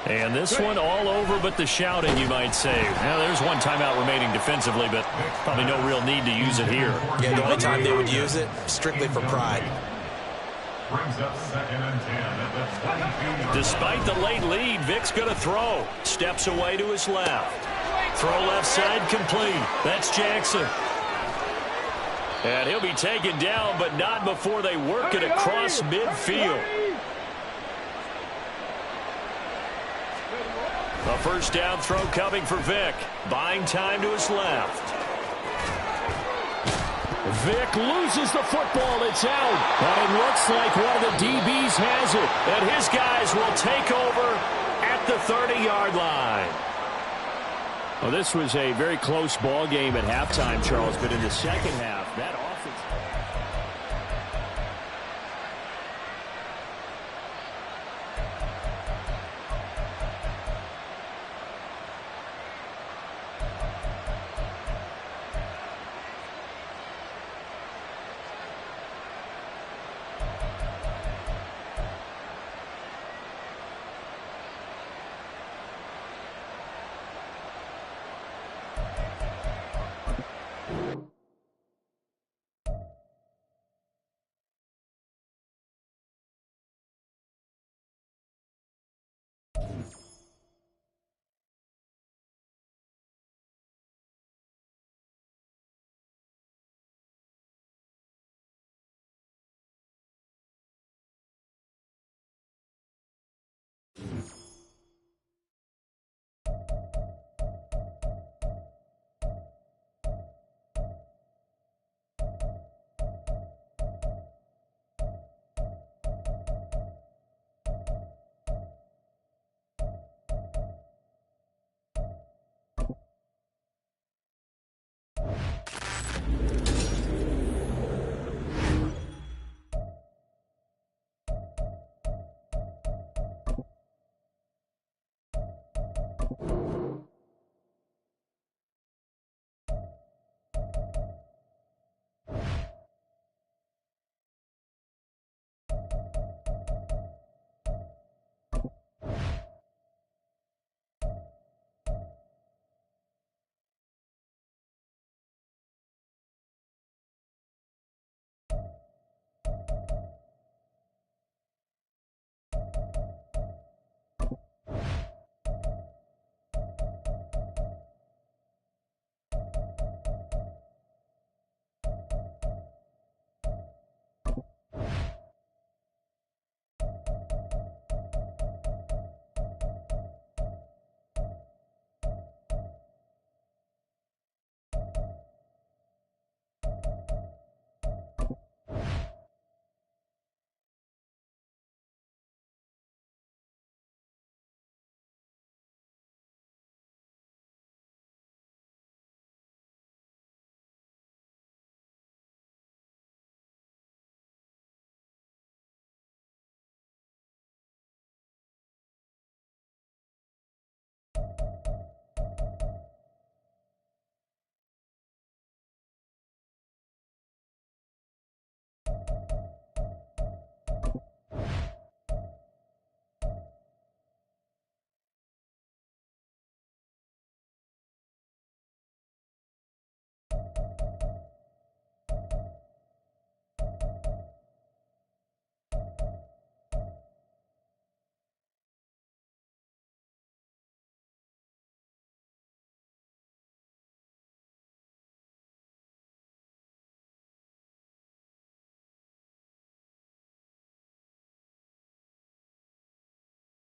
[SPEAKER 5] And this one all over but the shouting, you might say. Now, there's one timeout remaining defensively, but probably no real need to use it here.
[SPEAKER 2] Yeah, the only time they would use it, strictly for pride.
[SPEAKER 3] Brings up 2nd and 10 at the 22-yard.
[SPEAKER 5] Despite the late lead, Vic's going to throw. Steps away to his left. Throw left side complete. That's Jackson. And he'll be taken down, but not before they work it across midfield. A first down throw coming for Vic. Buying time to his left. Vic loses the football. It's out. And it looks like one of the DBs has it. And his guys will take over at the 30-yard line. Well, this was a very close ball game at halftime, Charles, but in the second half, that offense...
[SPEAKER 3] Cowboys.